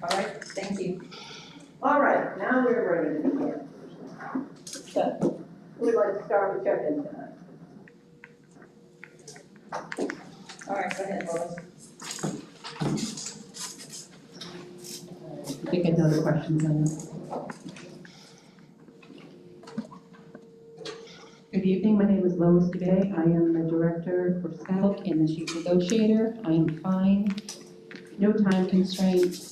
All right, thank you. All right, now we're ready to begin. So, who would like to start with check-in tonight? All right, go ahead, Lois. I think I know the questions on this. Good evening, my name is Lois Gay. I am the director for SPALC and the chief negotiator. I am fine, no time constraints.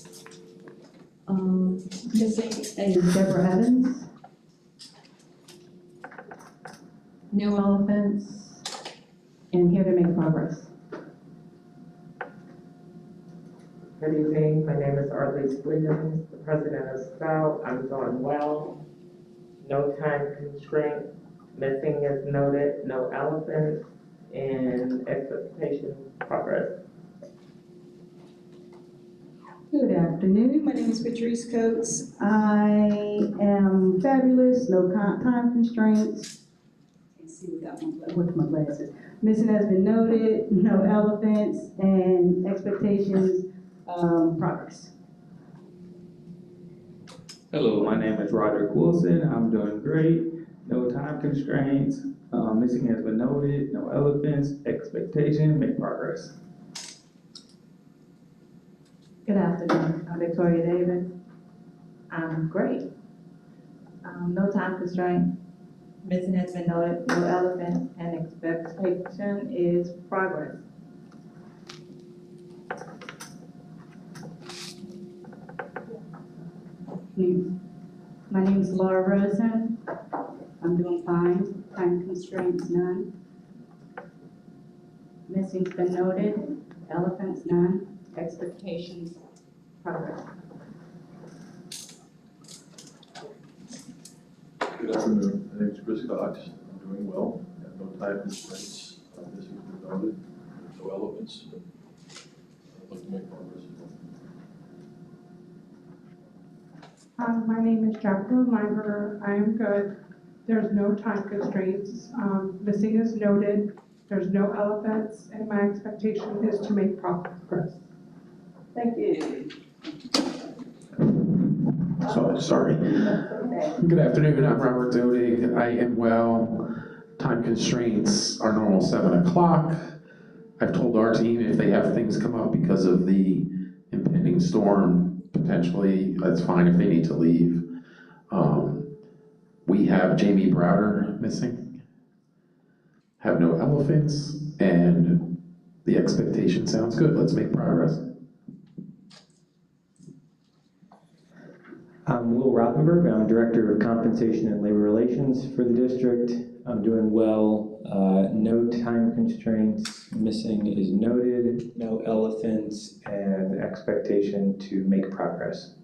Missing is Deborah Evans. No elephants, and here to make progress. Good evening, my name is Arlise Williams, the president of SPALC. I'm doing well. No time constraint. Missing is noted, no elephants, and expectation progress. Good afternoon, my name is Patrice Coates. I am fabulous, no time constraints. Can't see with my glasses. Missing has been noted, no elephants, and expectations, progress. Hello, my name is Roderick Wilson. I'm doing great. No time constraints. Missing has been noted. No elephants. Expectation. Make progress. Good afternoon, I'm Victoria David. I'm great. No time constraint. Missing has been noted, no elephant, and expectation is progress. My name is Laura Rosen. I'm doing fine. Time constraints, none. Missing's been noted, elephants, none. Expectations, progress. Good afternoon, my name is Chris Cox. I'm doing well, I have no time constraints. This has been noted, there's no elements, and I'd like to make progress as well. My name is Jacqueline Limer. I am good. There's no time constraints. Missing is noted. There's no elephants, and my expectation is to make progress. Thank you. Sorry. Good afternoon, I'm Robert Dodig. I am well. Time constraints are normal 7 o'clock. I've told our team if they have things come up because of the impending storm, potentially, that's fine if they need to leave. We have Jamie Browder missing. Have no elephants, and the expectation sounds good. Let's make progress. I'm Will Rothenberg. I'm Director of Compensation and Labor Relations for the district. I'm doing well. No time constraints. Missing is noted. No elephants, and expectation to make progress.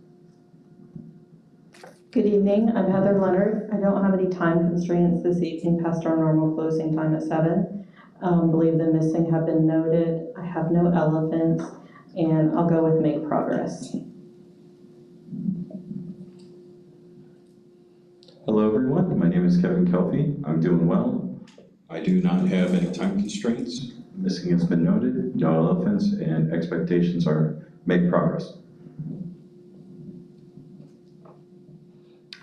Good evening. I'm Heather Leonard. I don't have any time constraints this evening past our normal closing time at 7. Believe the missing have been noted. I have no elephants, and I'll go with make progress. Hello everyone, my name is Kevin Kelpie. I'm doing well. I do not have any time constraints. Missing has been noted, no elephants, and expectations are make progress.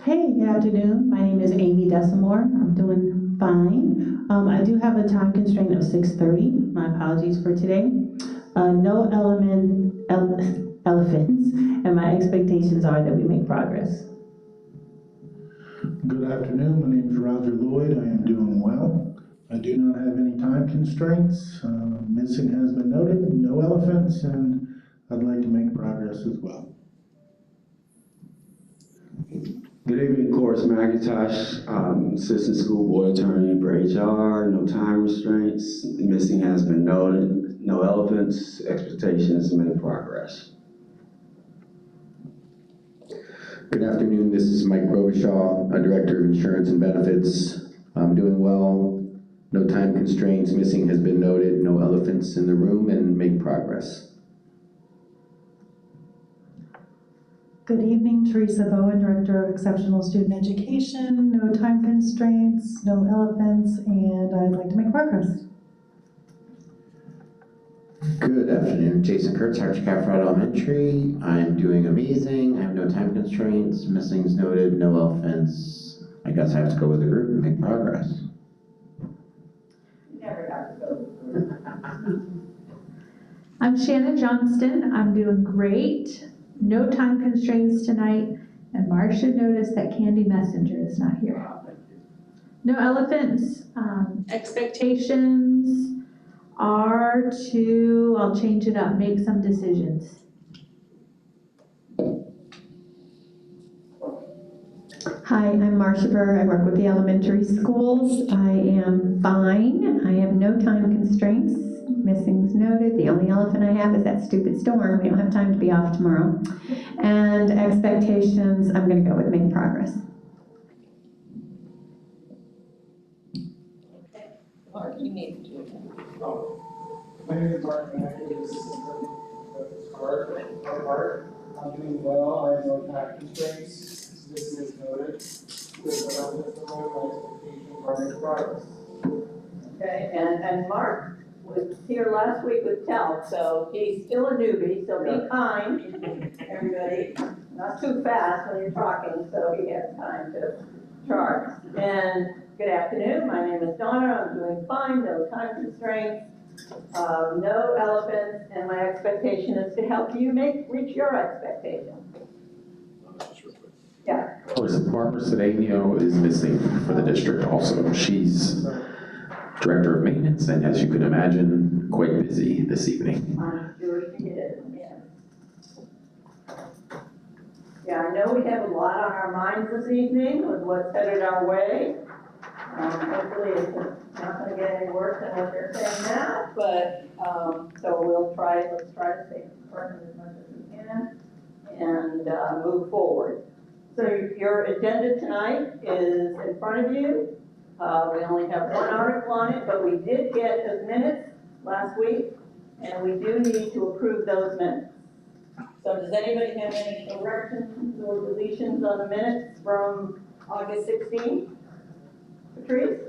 Hey, good afternoon. My name is Amy Desamore. I'm doing fine. I do have a time constraint of 6:30. My apologies for today. No elephants, and my expectations are that we make progress. Good afternoon, my name is Roger Lloyd. I am doing well. I do not have any time constraints. Missing has been noted, no elephants, and I'd like to make progress as well. Good evening, Chorus McIntosh, Assistant School Board Attorney for HR, no time restraints. Missing has been noted, no elephants, expectations to make progress. Good afternoon, this is Mike Robichaud, Director of Insurance and Benefits. I'm doing well, no time constraints, missing has been noted, no elephants in the room, and make progress. Good evening, Teresa Bowen, Director of Exceptional Student Education. No time constraints, no elephants, and I'd like to make progress. Good afternoon, Jason Kurtz, Archer Caffrey Elementary. I'm doing amazing. I have no time constraints. Missing's noted, no offense. I guess I have to go with the group and make progress. Never have to go. I'm Shannon Johnston. I'm doing great. No time constraints tonight. And Mark should notice that Candy Messenger is not here. No elephants. Expectations are to, I'll change it up, make some decisions. Hi, I'm Marcia Burr. I work with the elementary schools. I am fine. I have no time constraints. Missing's noted. The only elephant I have is that stupid storm. We don't have time to be off tomorrow. And expectations, I'm going to go with make progress. Mark, you need to. My name is Mark, and I'm the assistant Mark. I'm doing well. I have no time constraints. This is noted. With my expectations are in progress. Okay, and Mark was here last week with Cal, so he's still a newbie, so be kind, everybody. Not too fast when you're talking, so he has time to charge. And good afternoon, my name is Donna. I'm doing fine, no time constraints. No elephants, and my expectation is to help you reach your expectations. Yeah. Of course, Barbara Cedeno is missing for the district also. She's director of maintenance, and as you can imagine, quite busy this evening. I'm sure she is, yeah. Yeah, I know we have a lot on our minds this evening with what's headed our way. Hopefully it's not going to get any worse than what they're saying now, but so let's try to stay present as much as we can and move forward. So your agenda tonight is in front of you. We only have one article on it, but we did get the minutes last week, and we do need to approve those minutes. So does anybody have any corrections or deletions on the minutes from August 16th? Patrice?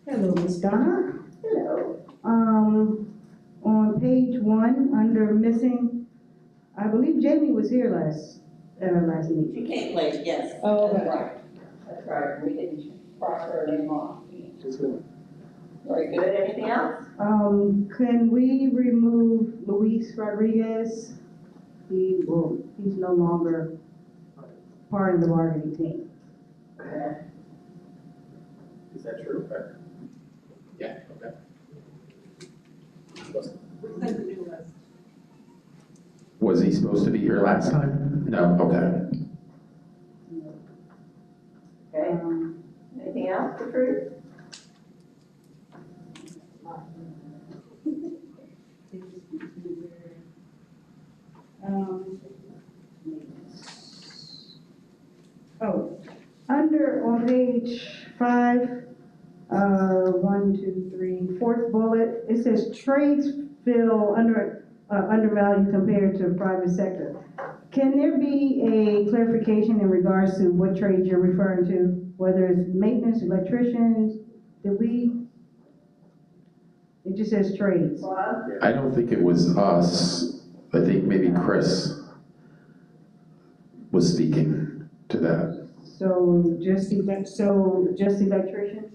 Hello, Ms. Donna. Hello. On page 1, under missing, I believe Jamie was here at our last meeting. She came late, yes. Oh, okay. That's right. That's right. We didn't cross her name off. Very good. Anything else? Can we remove Luis Rodriguez? He's no longer part of the bargaining team. Okay. Is that true? Yeah, okay. Was he supposed to be here last time? No, okay. Okay. Anything else, Patrice? On page 5, 1, 2, 3, fourth bullet, it says trades feel undervalued compared to private sector. Can there be a clarification in regards to what trades you're referring to, whether it's maintenance, electricians? It just says trades. I don't think it was us. I think maybe Chris was speaking to that. So just electricians?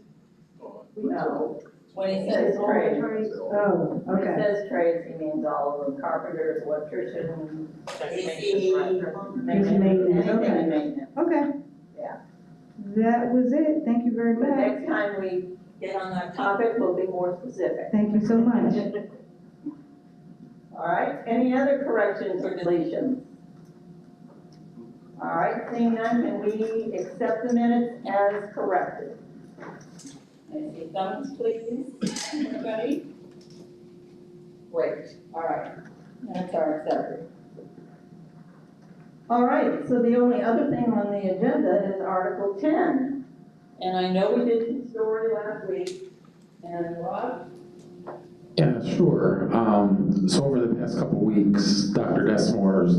No. When he says trades. Oh, When he okay. says trades, he means all of them, carpenters, electricians, AC, Just maintenance, maintenance, anything okay. in maintenance. Okay. Yeah. That was it. Thank you very But much. next time we get on that topic, we'll be more specific. Thank you so much. All right, any other corrections or deletions? All right, seeing none, can we accept the minutes as corrected? May I see thumbs, please, everybody? Great, all right, minutes are accepted. All right, so the only other thing on the agenda is Article 10. And I know we did some story last week, and Rob? Yeah, sure. So over the past couple weeks, Dr. Desmore's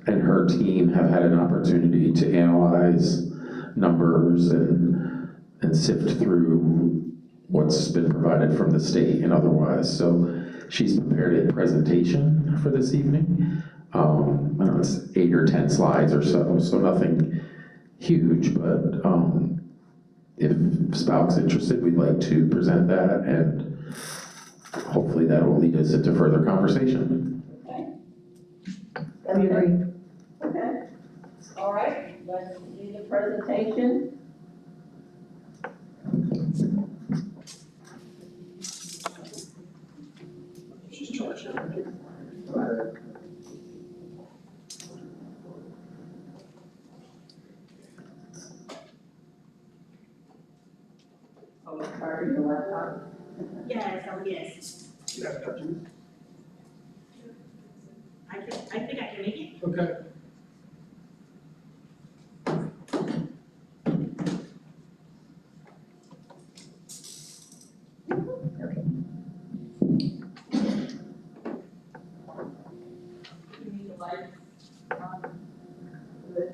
and her team have had an opportunity to analyze numbers and sift through what's been provided from the state and otherwise. So She's prepared a presentation for this evening. I don't know, it's 8 or 10 slides or so nothing huge, but if SPALC's interested, we'd like to present that, and hopefully that will lead us into further conversation. We agree. Okay. All right, let's do the presentation. She's charged. Oh, sorry, your laptop. Yes, oh, yes. You have touches? I think I can make it. Okay. You need the light on this.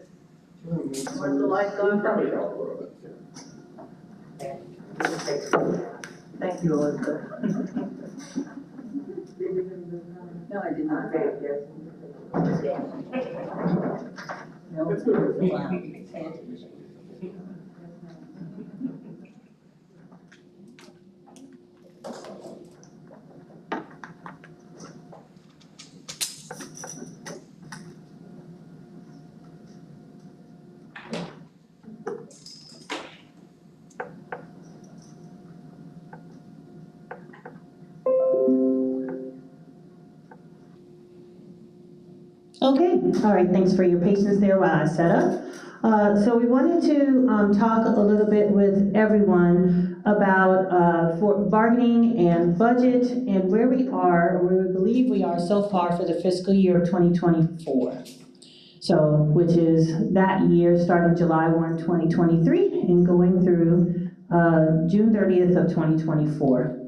Where's the light going Probably from? help a little bit, yeah. Thank you, Elizabeth. No, I did not. No, That's good. it's allowed. Okay, all right, thanks for your patience there while I set up. So we wanted to talk a little bit with everyone about for bargaining and budget and where we are, or where we believe we are so far for the fiscal year of 2024. So, which is that year starting July 1, 2023 and going through June 30th of 2024.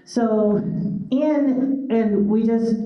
So, and we just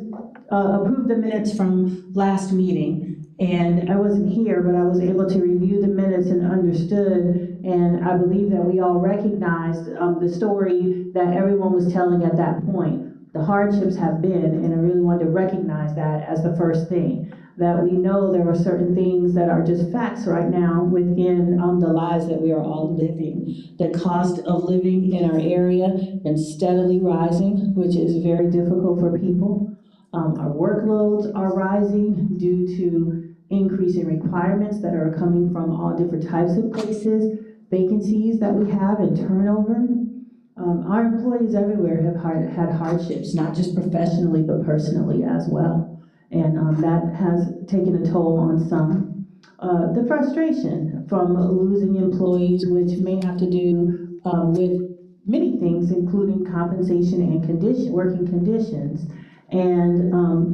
approved the minutes from last meeting, and I wasn't here, but I was able to review the minutes and understood, and I believe that we all recognized the story that everyone was telling at that point. The hardships have been, and I really wanted to recognize that as the first thing, that we know there are certain things that are just facts right now within the lives that we are all living. The cost of living in our area been steadily rising, which is very difficult for people. Our workloads are rising due to increasing requirements that are coming from all different types of places, vacancies that we have, and turnover. Our employees everywhere have had hardships, not just professionally, but personally as well. And that has taken a toll on some. The frustration from losing employees, which may have to do with many things, including compensation and working conditions. And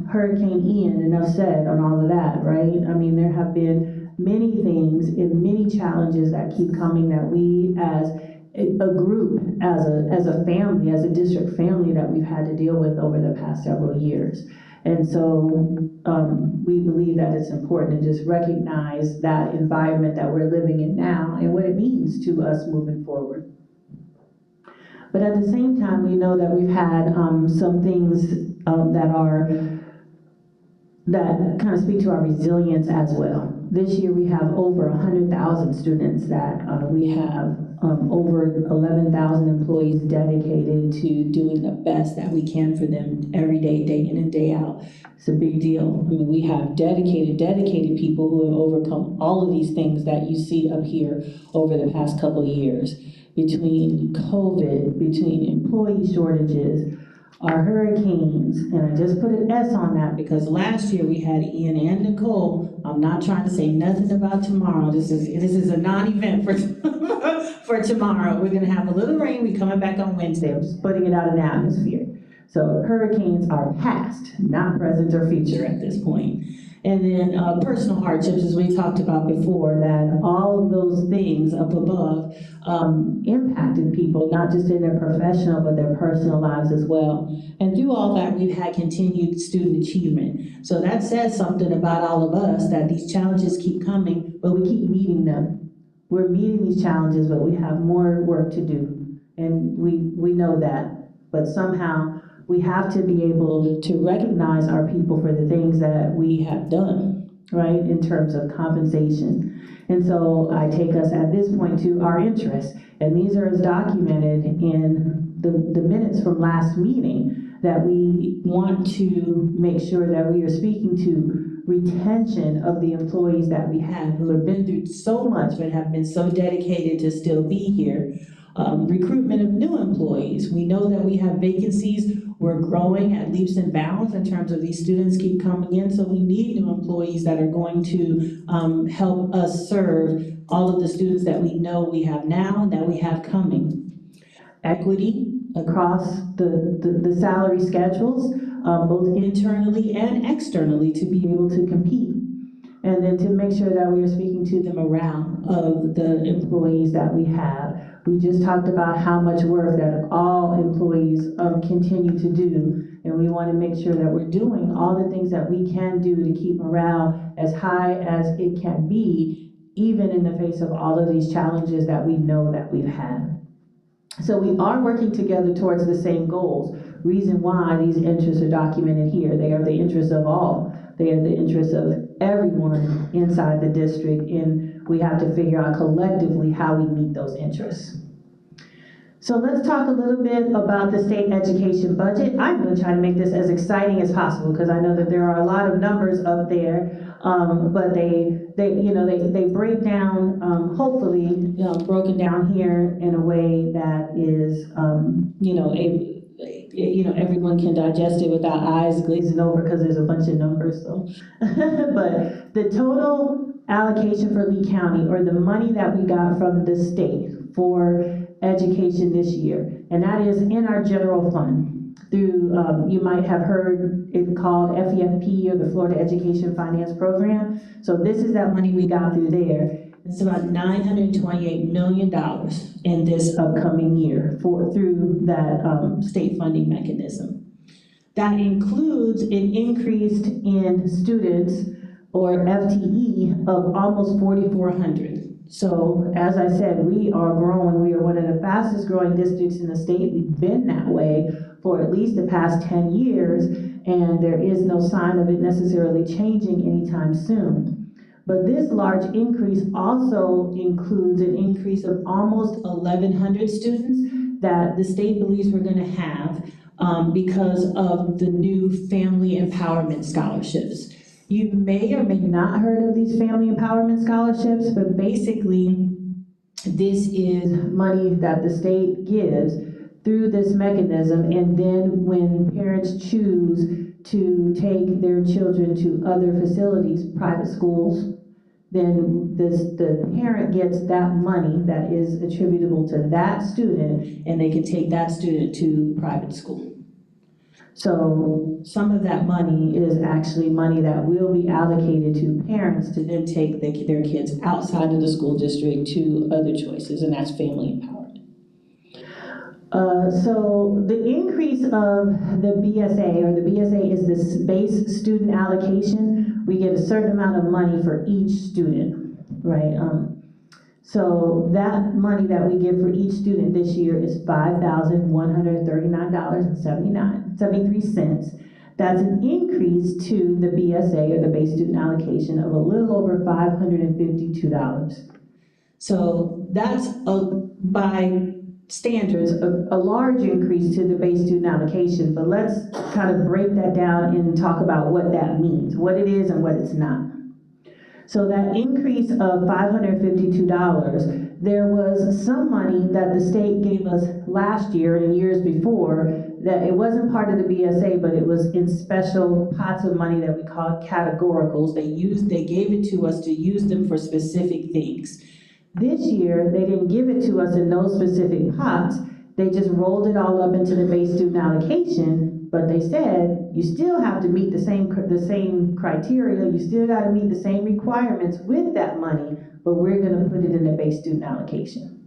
Hurricane Ian, enough said on all of that, right? I mean, there have been many things and many challenges that keep coming that we as a group, as a family, as a district family that we've had to deal with over the past several years. And so we believe that it's important to just recognize that environment that we're living in now and what it means to us moving forward. But at the same time, we know that we've had some things that kind of speak to our resilience as well. This year we have over 100,000 students that we have over 11,000 employees dedicated to doing the best that we can for them every day, day in and day out. It's a big deal. I mean, we have dedicated people who have overcome all of these things that you see up here over the past couple of years. Between COVID, between employee shortages, our hurricanes, and I just put an S on that because last year we had Ian and Nicole. I'm not trying to say nothing about tomorrow. This is a non-event for for tomorrow. We're gonna have a little rain. We're coming back on Wednesday. I'm just putting it out in the atmosphere. So hurricanes are past, not present or future at this point. And then personal hardships, as we talked about before, that all of those things up above impacted people, not just in their professional, but their personal lives as well. And through all that, we've had continued student achievement. So that says something about all of us, that these challenges keep coming, but we keep meeting them. We're meeting these challenges, but we have more work to do. And we know that. But somehow, we have to be able to recognize our people for the things that we have done, right, in terms of compensation. And so I take us at this point to our interests, and these are as documented in the minutes from last meeting, that we want to make sure that we are speaking to retention of the employees that we have, who have been through so much but have been so dedicated to still be here. Recruitment of new employees. We know that we have vacancies. We're growing at leaps and bounds in terms of these students keep coming in, so we need new employees that are going to help us serve all of the students that we know we have now and that we have coming. Equity across the salary schedules, both internally and externally, to be able to compete. And then to make sure that we are speaking to the morale of the employees that we have. We just talked about how much work that all employees continue to do, and we want to make sure that we're doing all the things that we can do to keep morale as high as it can be, even in the face of all of these challenges that we know that we've had. So we are working together towards the same goals. Reason why these interests are documented here. They are the interests of all. They are the interests of everyone inside the district, and we have to figure out collectively how we meet those interests. So let's talk a little bit about the state education budget. I'm going to try to make this as exciting as possible because I know that there are a lot of numbers up there, but they break down, hopefully broken down here in a way that is, everyone can digest it without eyes glazing over because there's a bunch of numbers. So, but the total allocation for Lee County, or the money that we got from the state for education this year, and that is in our general fund through, you might have heard it called FEFP, or the Florida Education Finance Program. So this is that money we got through there. It's about $928 million in this upcoming year through that state funding mechanism. That includes an increase in students, or FTE, of almost 4,400. So as I said, we are growing. We are one of the fastest growing districts in the state. We've been that way for at least the past 10 years, and there is no sign of it necessarily changing anytime soon. But this large increase also includes an increase of almost 1,100 students that the state believes we're going to have because of the new family empowerment scholarships. You may or may not heard of these family empowerment scholarships, but basically this is money that the state gives through this mechanism, and then when parents choose to take their children to other facilities, private schools, then the parent gets that money that is attributable to that student, and they can take that student to private school. So some of that money is actually money that will be allocated to parents to then take their kids outside of the school district to other choices, and that's family empowerment. So the increase of the BSA, or the BSA is this base student allocation. We get a certain amount of money for each student, right? So that money that we give for each student this year is $5,139.73. That's an increase to the BSA, or the base student allocation, of a little over $552. So that's, by standards, a large increase to the base student allocation, but let's kind of break that down and talk about what that means, what it is and what it's not. So that increase of $552, there was some money that the state gave us last year and years before, that it wasn't part of the BSA, but it was in special pots of money that we call categoricals. They gave it to us to use them for specific things. This year, they didn't give it to us in those specific pots. They just rolled it all up into the base student allocation, but they said, you still have to meet the same criteria, you still gotta meet the same requirements with that money, but we're gonna put it in the base student allocation.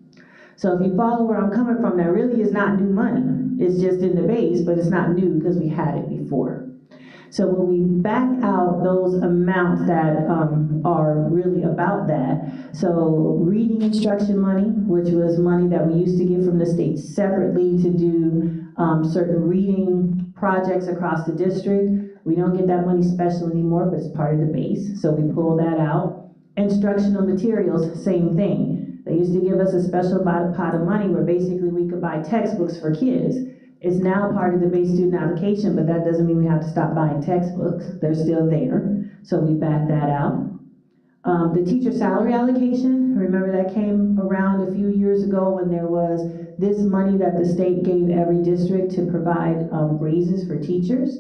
So if you follow where I'm coming from, that really is not new money. It's just in the base, but it's not new because we had it before. So when we back out those amounts that are really about that, so reading instruction money, which was money that we used to get from the state separately to do certain reading projects across the district. We don't get that money special anymore, but it's part of the base, so we pull that out. Instructional materials, same thing. They used to give us a special pot of money where basically we could buy textbooks for kids. It's now part of the base student allocation, but that doesn't mean we have to stop buying textbooks. They're still there, so we back that out. The teacher salary allocation, remember that came around a few years ago when there was this money that the state gave every district to provide raises for teachers.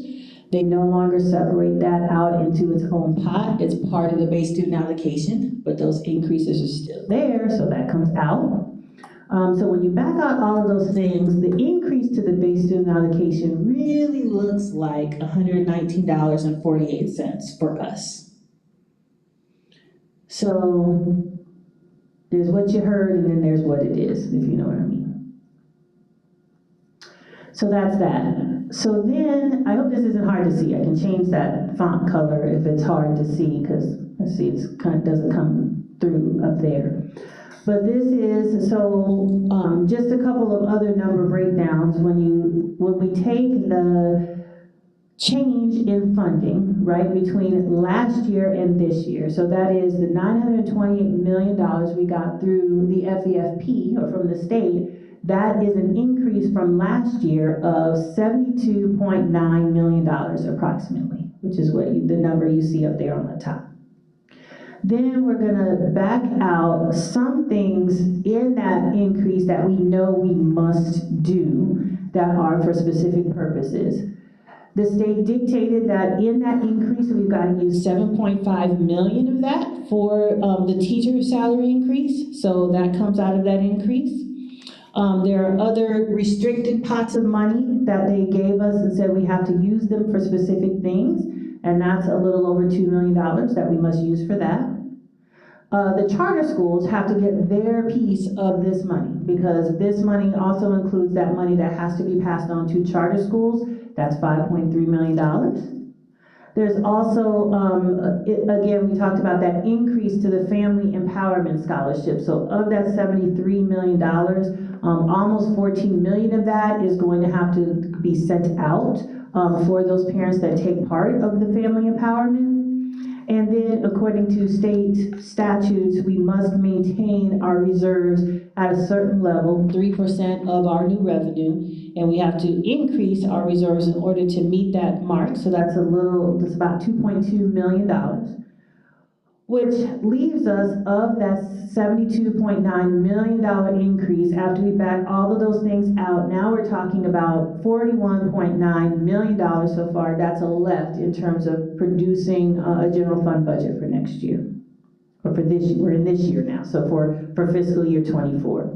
They no longer separate that out into its own pot. It's part of the base student allocation, but those increases are still there, so that comes out. So when you back out all of those things, the increase to the base student allocation really looks like $119.48 for us. So there's what you heard, and then there's what it is, if you know what I mean. So that's that. So then, I hope this isn't hard to see. I can change that font color if it's hard to see, because let's see, it kind of doesn't come through up there. But this is, so just a couple of other number breakdowns. When we take the change in funding, right, between last year and this year. So that is the $928 million we got through the FEFP, or from the state. That is an increase from last year of $72.9 million approximately, which is what the number you see up there on the top. Then we're gonna back out some things in that increase that we know we must do that are for specific purposes. The state dictated that in that increase, we've got to use $7.5 million of that for the teacher salary increase, so that comes out of that increase. There are other restricted pots of money that they gave us and said we have to use them for specific things, and that's a little over $2 million that we must use for that. The charter schools have to get their piece of this money, because this money also includes that money that has to be passed on to charter schools. That's $5.3 million. There's also, again, we talked about that increase to the Family Empowerment Scholarship. So of that $73 million, almost $14 million of that is going to have to be sent out for those parents that take part of the Family Empowerment. And then, according to state statutes, we must maintain our reserves at a certain level, 3% of our new revenue, and we have to increase our reserves in order to meet that mark. So that's about $2.2 million, which leaves us of that $72.9 million increase. After we back all of those things out, now we're talking about $41.9 million so far that's left in terms of producing a general fund budget for next year, or for this year. We're in this year now, so for fiscal year 24.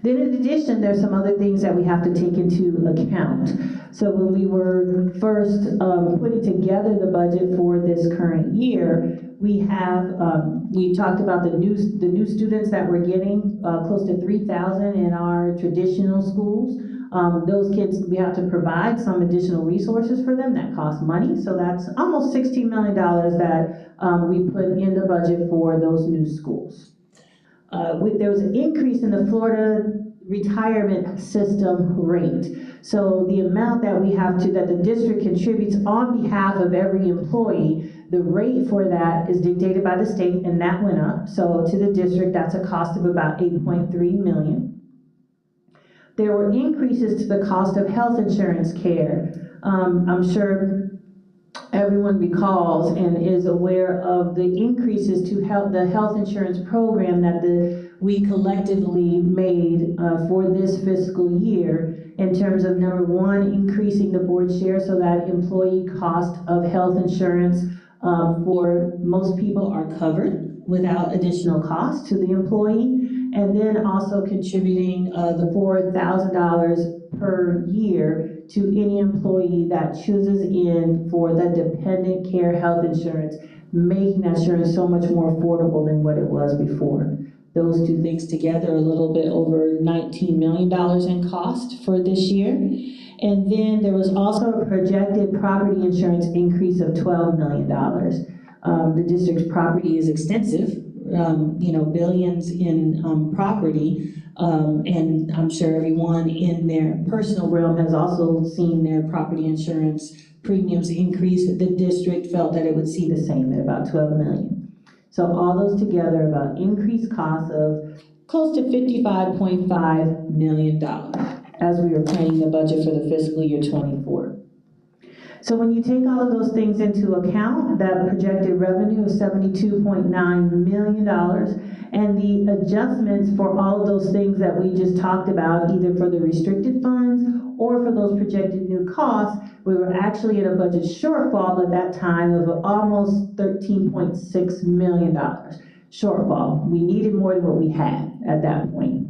Then in addition, there's some other things that we have to take into account. So when we were first putting together the budget for this current year, we talked about the new students that we're getting, close to 3,000 in our traditional schools. Those kids, we have to provide some additional resources for them that cost money. So that's almost $16 million that we put in the budget for those new schools. There was an increase in the Florida retirement system rate. So the amount that the district contributes on behalf of every employee, the rate for that is dictated by the state, and that went up. So to the district, that's a cost of about $8.3 million. There were increases to the cost of health insurance care. I'm sure everyone recalls and is aware of the increases to the health insurance program that we collectively made for this fiscal year, in terms of number one, increasing the board share so that employee cost of health insurance for most people are covered without additional cost to the employee, and then also contributing the $4,000 per year to any employee that chooses in for the dependent care health insurance, making that insurance so much more affordable than what it was before. Those two things together are a little bit over $19 million in cost for this year. And then there was also a projected property insurance increase of $12 million. The district's property is extensive, billions in property. And I'm sure everyone in their personal realm has also seen their property insurance premiums increase. The district felt that it would see the same at about 12 million. So all those together about increased costs of close to $55.5 million as we were planning the budget for the fiscal year 24. So when you take all of those things into account, that projected revenue is $72.9 million, and the adjustments for all of those things that we just talked about, either for the restricted funds or for those projected new costs, we were actually at a budget shortfall at that time of almost $13.6 million shortfall. We needed more than what we had at that point.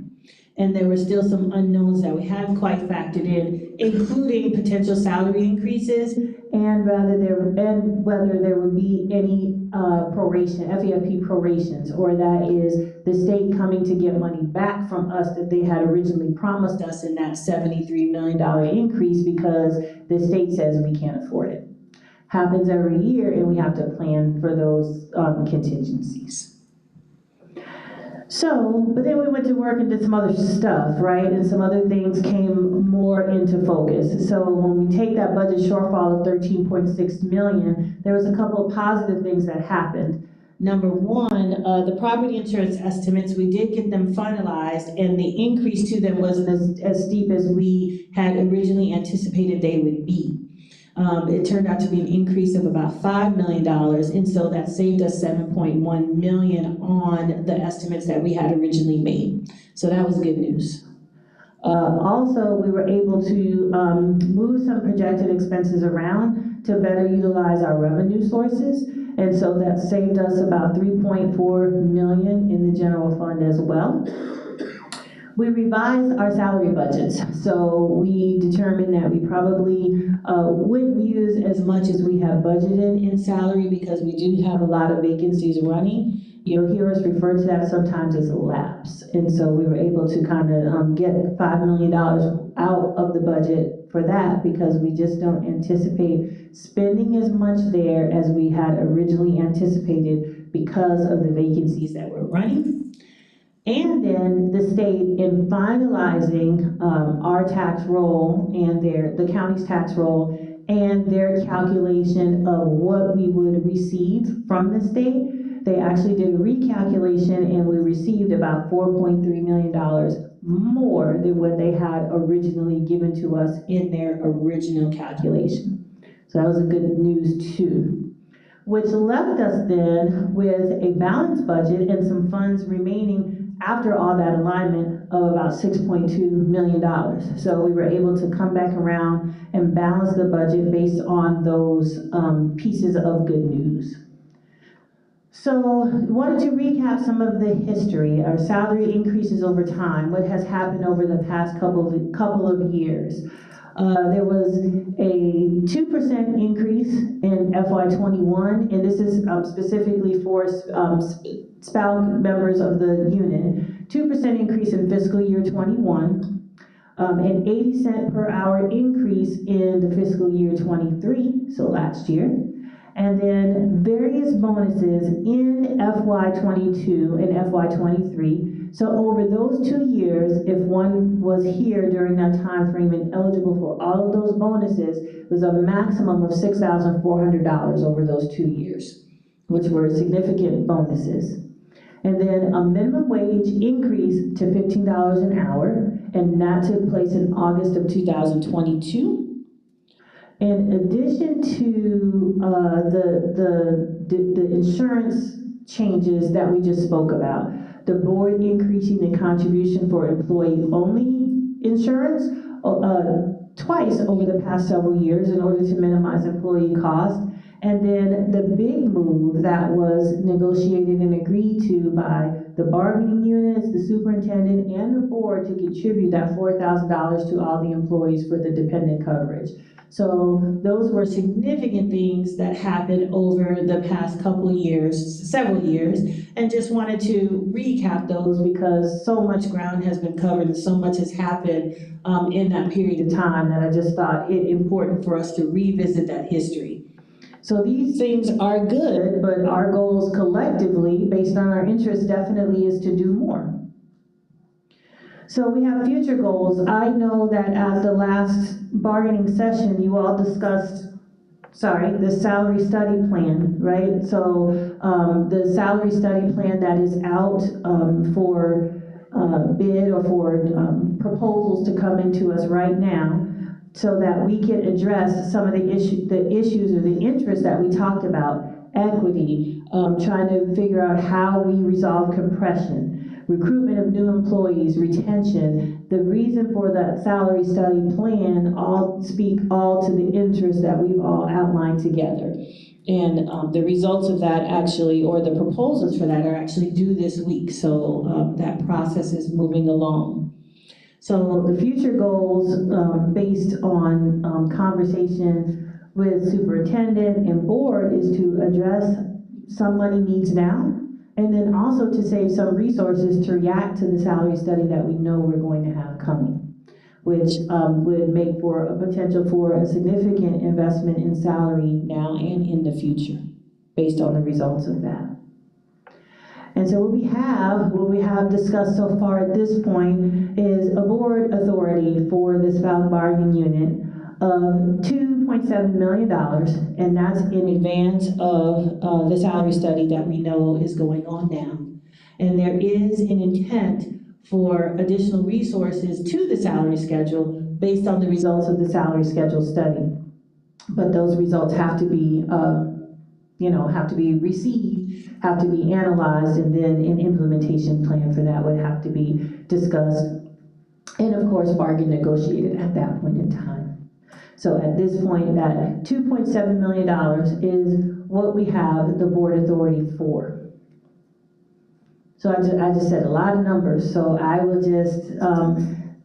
And there were still some unknowns that we hadn't quite factored in, including potential salary increases and whether there would be any proration, FEFP prorations, or that is the state coming to get money back from us that they had originally promised us in that $73 million increase because the state says we can't afford it. Happens every year, and we have to plan for those contingencies. So, but then we went to work and did some other stuff, right? And some other things came more into focus. So when we take that budget shortfall of $13.6 million, there was a couple of positive things that happened. Number one, the property insurance estimates, we did get them finalized, and the increase to them wasn't as steep as we had originally anticipated they would be. It turned out to be an increase of about $5 million, and so that saved us $7.1 million on the estimates that we had originally made. So that was good news. Also, we were able to move some projected expenses around to better utilize our revenue sources, and so that saved us about $3.4 million in the general fund as well. We revised our salary budgets, so we determined that we probably wouldn't use as much as we have budgeted in salary because we do have a lot of vacancies running. You'll hear us refer to that sometimes as a lapse, and so we were able to kind of get $5 million out of the budget for that because we just don't anticipate spending as much there as we had originally anticipated because of the vacancies that we're running. And then the state, in finalizing our tax roll and the county's tax roll and their calculation of what we would receive from the state, they actually did a recalculation and we received about $4.3 million more than what they had originally given to us in their original calculation. So that was a good news too. Which left us then with a balanced budget and some funds remaining after all that alignment of about $6.2 million. So we were able to come back around and balance the budget based on those pieces of good news. So wanted to recap some of the history, our salary increases over time, what has happened over the past couple of years. There was a 2% increase in FY21, and this is specifically for SPALC members of the unit. 2% increase in fiscal year 21, an 80 cent per hour increase in the fiscal year 23, so last year. And then various bonuses in FY22 and FY23. So over those 2 years, if one was here during that time frame and eligible for all of those bonuses, it was a maximum of $6,400 over those 2 years, which were significant bonuses. And then a minimum wage increase to $15 an hour, and that took place in August of 2022. In addition to the insurance changes that we just spoke about, the board increasing the contribution for employee-only insurance twice over the past several years in order to minimize employee costs. And then the big move that was negotiated and agreed to by the bargaining units, the superintendent, and the board to contribute that $4,000 to all the employees for the dependent coverage. So those were significant things that happened over the past couple of years, several years, and just wanted to recap those because so much ground has been covered and so much has happened in that period of time that I just thought it important for us to revisit that history. So these things are good, but our goals collectively, based on our interests, definitely is to do more. So we have future goals. I know that at the last bargaining session, you all discussed, the salary study plan, right? So the salary study plan that is out for bid or for proposals to come into us right now, so that we can address some of the issues or the interests that we talked about, equity, trying to figure out how we resolve compression, recruitment of new employees, retention. The reason for that salary study plan all speak to the interests that we've all outlined together. And the results of that actually, or the proposals for that are actually due this week. So that process is moving along. So the future goals, based on conversation with superintendent and board, is to address some money needs now, and then also to save some resources to react to the salary study that we know we're going to have coming, which would make for a potential for a significant investment in salary now and in the future, based on the results of that. And so what we have discussed so far at this point is a board authority for the SPALC bargaining unit of $2.7 million, and that's in advance of the salary study that we know is going on now. And there is an intent for additional resources to the salary schedule based on the results of the salary schedule study. But those results have to be received, have to be analyzed, and then an implementation plan for that would have to be discussed, and of course bargain negotiated at that point in time. So at this point, that $2.7 million is what we have the board authority for. So I just said a lot of numbers, so I will just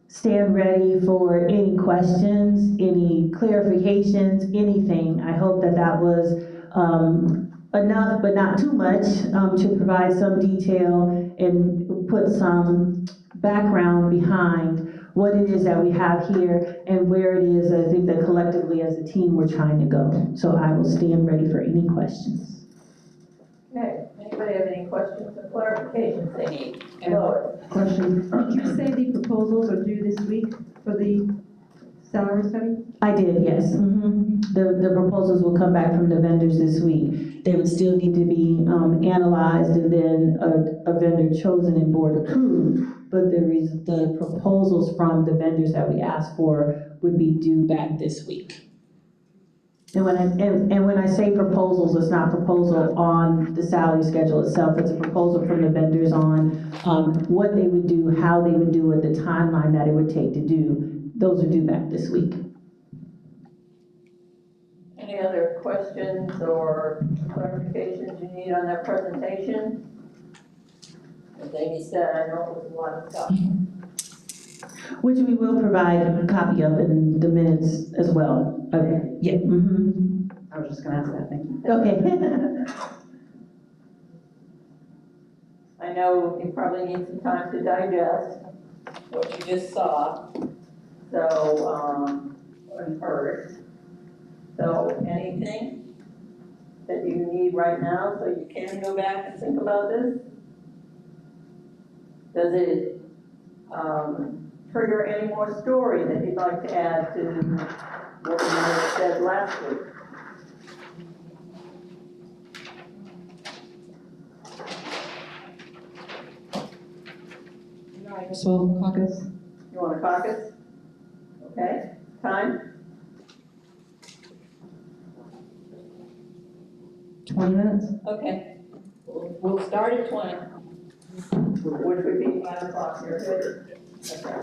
stand ready for any questions, any clarifications, anything. I hope that was enough, but not too much, to provide some detail and put some background behind what it is that we have here and where it is, I think, that collectively as a team we're trying to go. So I will stand ready for any questions. Okay, anybody have any questions or clarifications they need? Question, did you say the proposals are due this week for the salary study? I did, yes. The proposals will come back from the vendors this week. They would still need to be analyzed and then a vendor chosen and board approved. But the proposals from the vendors that we asked for would be due back this week. And when I say proposals, it's not proposal on the salary schedule itself. It's a proposal from the vendors on what they would do, how they would do it, the timeline that it would take to do. Those are due back this week. Any other questions or clarifications you need on that presentation? As Amy said, I know it was a lot of stuff. Which we will provide a copy of in the minutes as well. Okay. Yeah. I was just gonna ask that, thank you. Okay. I know you probably need some time to digest what you just saw, and heard. So anything that you need right now so you can go back and think about this? Does it trigger any more story that you'd like to add to what we might have said last week? I guess we'll caucus. You want to caucus? Okay, time? 20 minutes? Okay. We'll start at 20, which would be 5 o'clock here. Okay.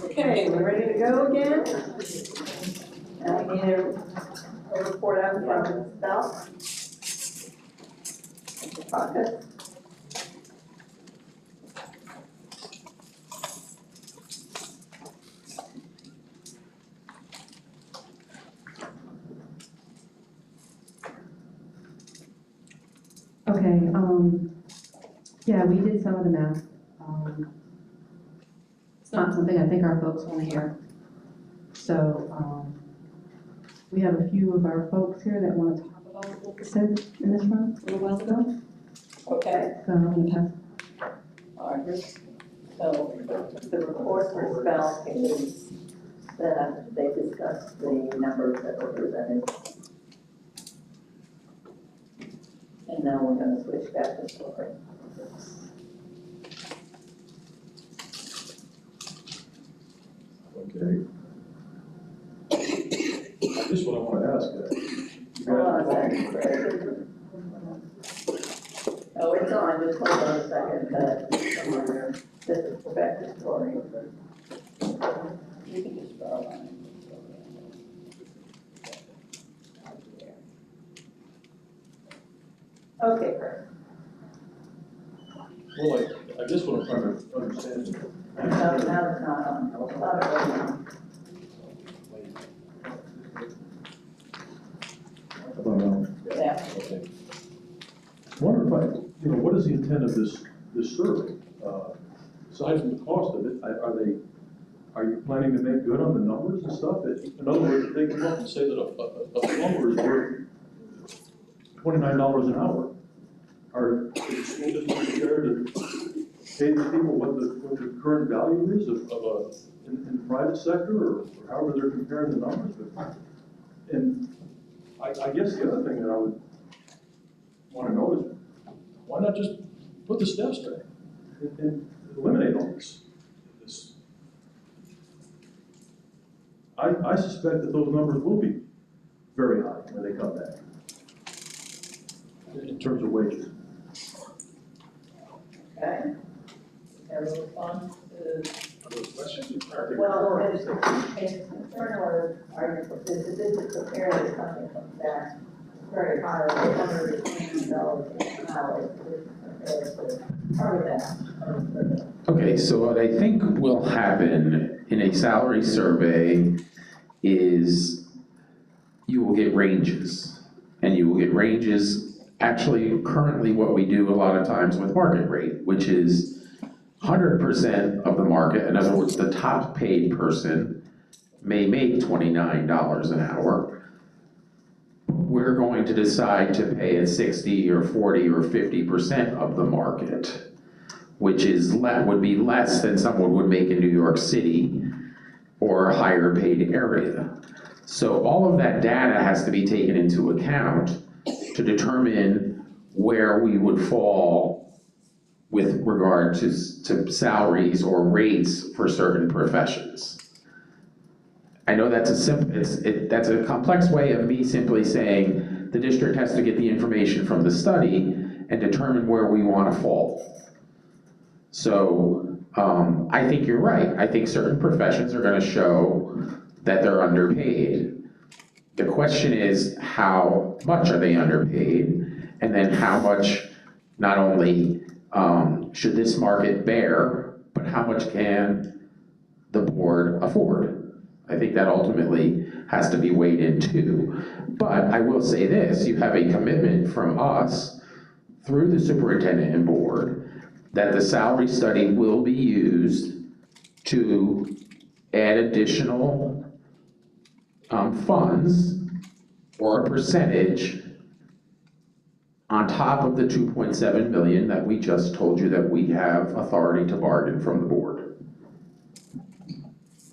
Okay, we're ready to go again? Now we need a report out from SPALC. Pocket. Okay, yeah, we did some of the math. It's not something I think our folks want to hear. So, we have a few of our folks here that want to talk about what we said in this room a little while ago. Okay. So I'm going to pass. All right. So the report for SPALC is that they discussed the numbers that were presented. And now we're going to switch back to story. Okay. I guess what I want to ask you Hold on a second. Oh, it's on, just hold on a second, this is back to story. You can just draw on it. Okay, Chris. well, I guess what I'm trying to understand is. Now it's not on, it's not on. Yeah. Okay. I wonder if what is the intent of this survey? Aside from the cost of it, are you planning to make good on the numbers and stuff? In other words, if they come up and say that a plumber is worth $29 an hour, are the school districts prepared to pay the people what the current value is in the private sector, or however they're comparing the numbers? And I guess the other thing that I would want to know is, why not just put the steps back and eliminate all this? I suspect that those numbers will be very high when they come back, in terms of wages. Okay. Have a response to, Those questions are well, is concern or are you, is this prepared if something comes back very high, $120 an hour, cover that? Okay, so what I think will happen in a salary survey is you will get ranges. And you will get ranges, actually currently what we do a lot of times with market rate, which is 100% of the market. In other words, the top paid person may make $29 an hour. We're going to decide to pay at 60 or 40 or 50% of the market, which is would be less than someone would make in New York City or a higher paid area. So all of that data has to be taken into account to determine where we would fall with regard to salaries or rates for certain professions. I know that's that's a complex way of me simply saying the district has to get the information from the study and determine where we want to fall. So I think you're right. I think certain professions are going to show that they're underpaid. The question is, how much are they underpaid? And then how much, not only should this market bear, but how much can the board afford? I think that ultimately has to be weighed in too. But I will say this, you have a commitment from us through the superintendent and board that the salary study will be used to add additional funds or a percentage on top of the 2.7 million that we just told you that we have authority to bargain from the board.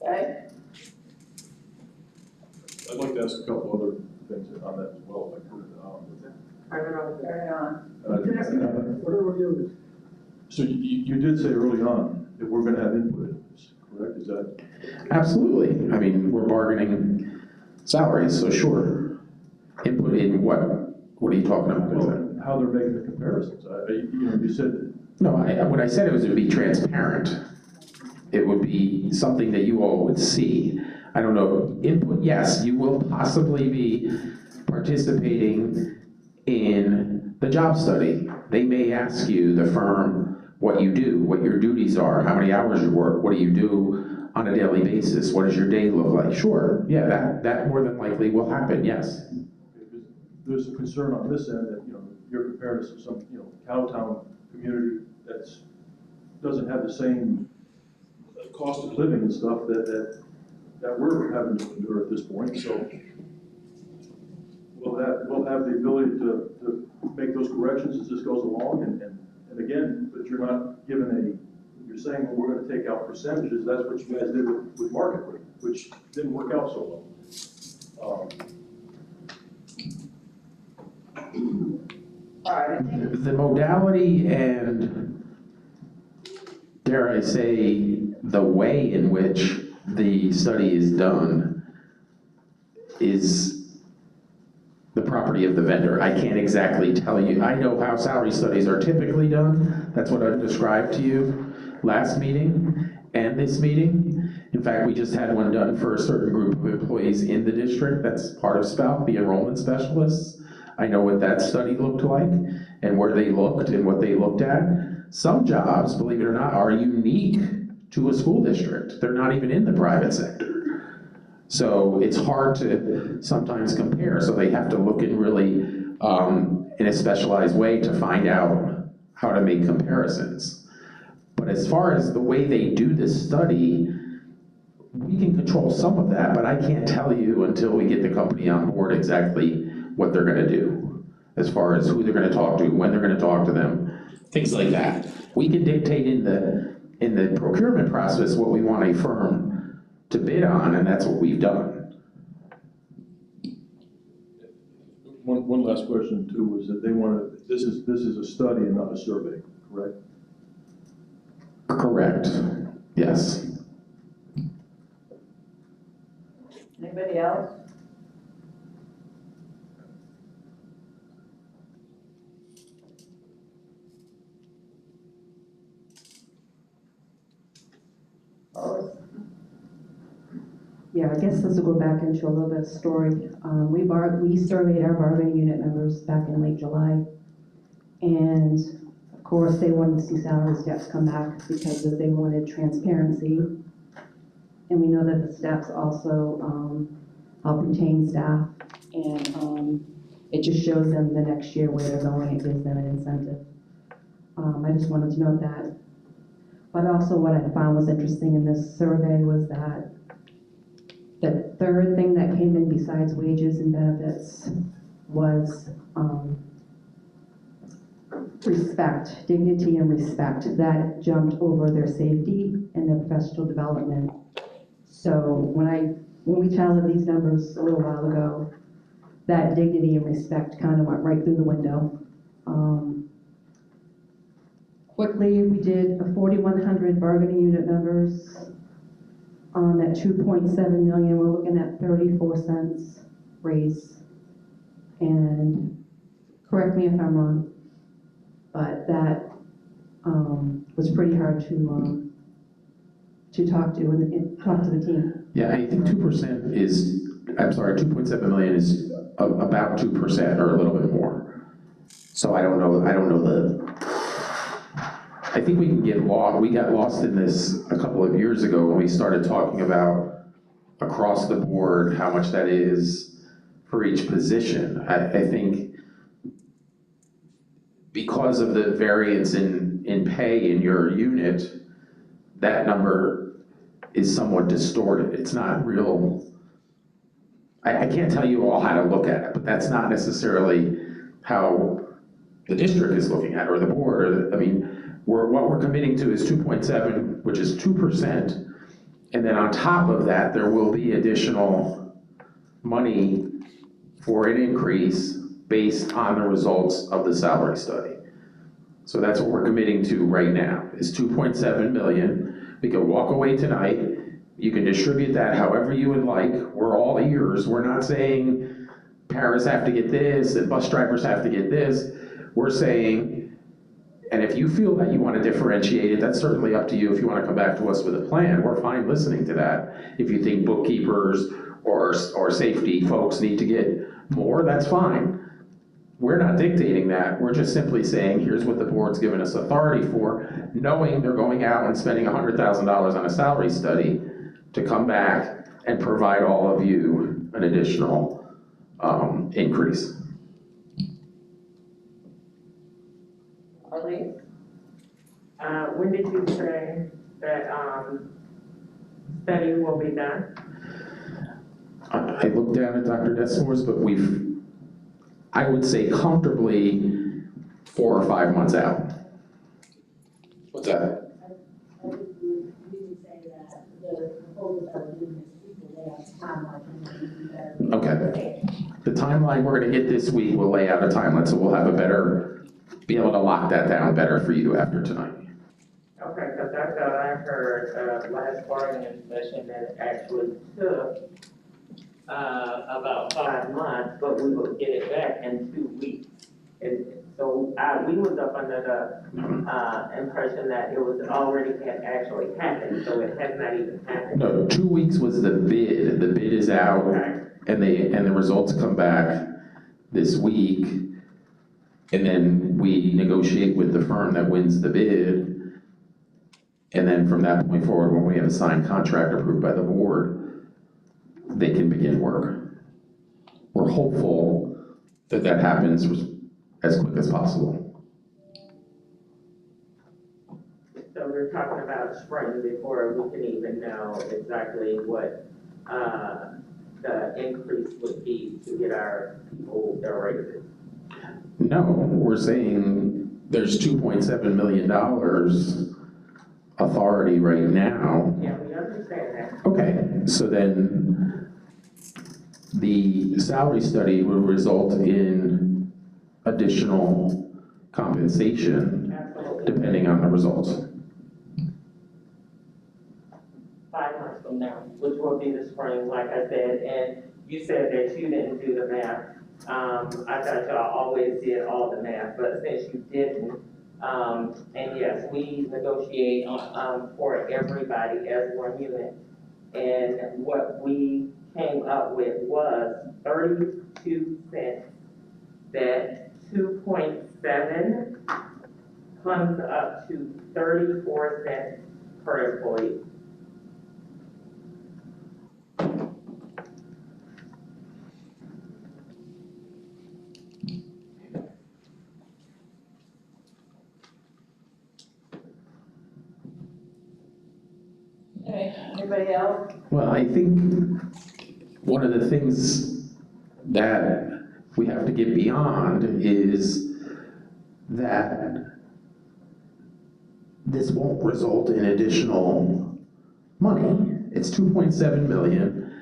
Okay. I'd like to ask a couple other things on that as well, if I could. Carry on. So you did say early on that we're gonna have input in this, correct? Is that? Absolutely. I mean, we're bargaining salaries, so sure. Input in what? What are you talking about? Well, how they're making the comparisons. You said No, what I said was it would be transparent. It would be something that you all would see. I don't know, input, yes, you will possibly be participating in the job study. They may ask you, the firm, what you do, what your duties are, how many hours you work, what do you do on a daily basis, what does your day look like? Sure, yeah, that more than likely will happen, yes. There's a concern on this end that, you're compared to some, Cowtown community doesn't have the same cost of living and stuff that we're having to endure at this point, so we'll have the ability to make those corrections as this goes along, and again, but you're not given you're saying, well, we're gonna take out percentages. That's what you guys did with market rate, which didn't work out so well. The modality and, dare I say, the way in which the study is done is the property of the vendor. I can't exactly tell you. I know how salary studies are typically done. That's what I've described to you last meeting and this meeting. In fact, we just had one done for a certain group of employees in the district. That's part of SPALC, the enrollment specialists. I know what that study looked like and where they looked and what they looked at. Some jobs, believe it or not, are unique to a school district. They're not even in the private sector. So it's hard to sometimes compare, so they have to look in really, in a specialized way to find out how to make comparisons. But as far as the way they do this study, we can control some of that, but I can't tell you until we get the company on board exactly what they're gonna do, as far as who they're gonna talk to, when they're gonna talk to them, things like that. We can dictate in the procurement process what we want a firm to bid on, and that's what we've done. One last question too, is that they wanted, this is a study and not a survey, correct? Correct, yes. Anybody else? Yeah, I guess this will go back into a little bit of story. We surveyed our bargaining unit members back in late July. And of course, they wanted to see salary steps come back because they wanted transparency. And we know that the steps also help retain staff. And it just shows them the next year where they're going. It gives them an incentive. I just wanted to note that. But also what I found was interesting in this survey was that the third thing that came in besides wages and benefits was respect, dignity and respect. That jumped over their safety and their professional development. So when we tallied these numbers a little while ago, that dignity and respect kind of went right through the window. Quickly, we did 4,100 bargaining unit members. At 2.7 million, we're looking at 34 cents raise. And correct me if I'm wrong, but that was pretty hard to talk to and talk to the team. Yeah, I think 2% is, I'm sorry, 2.7 million is about 2% or a little bit more. So I don't know I think we can get lost. We got lost in this a couple of years ago when we started talking about across the board how much that is for each position. I think because of the variance in pay in your unit, that number is somewhat distorted. It's not real. I can't tell you all how to look at it, but that's not necessarily how the district is looking at it, or the board, what we're committing to is 2.7, which is 2%, and then on top of that, there will be additional money for an increase based on the results of the salary study. So that's what we're committing to right now, is 2.7 million. We can walk away tonight, you can distribute that however you would like. We're all ears. We're not saying paras have to get this and bus drivers have to get this. We're saying And if you feel that you want to differentiate it, that's certainly up to you. If you want to come back to us with a plan, we're fine listening to that. If you think bookkeepers or safety folks need to get more, that's fine. We're not dictating that. We're just simply saying, here's what the board's given us authority for, knowing they're going out and spending $100,000 on a salary study to come back and provide all of you an additional increase. Arlene? When did you say that, study will be done? I looked down at Dr. Desmore's, but I would say comfortably 4 or 5 months out. What's that? We would say that the proposals that we're doing this week will lay out the timeline. Okay. The timeline we're gonna get this week will lay out a timeline, so we'll have be able to lock that down better for you after tonight. Okay, because I thought I heard, last bargaining session that it actually took, about 5 months, but we would get it back in 2 weeks. And so, we was up under the, impression that it was already had actually happened, so it has not even happened. No, 2 weeks was the bid. The bid is out, and the results come back this week. And then we negotiate with the firm that wins the bid. And then from that point forward, when we have a signed contract approved by the board, they can begin work. We're hopeful that that happens as quick as possible. So we're talking about spring before we can even know exactly what, the increase would be to get our people their raises. No, we're saying there's $2.7 million authority right now. Yeah, we understand that. Okay, so then the salary study will result in additional compensation depending on the results. 5 months from now, which will be the spring, like I said, and you said that you didn't do the math. I thought y'all always did all the math, but since you didn't, and yes, we negotiate for everybody as one unit. And what we came up with was 32 cents, that 2.7 comes up to 34 cents per employee. Okay, anybody else? Well, I think one of the things that we have to get beyond is that this won't result in additional money. It's 2.7 million,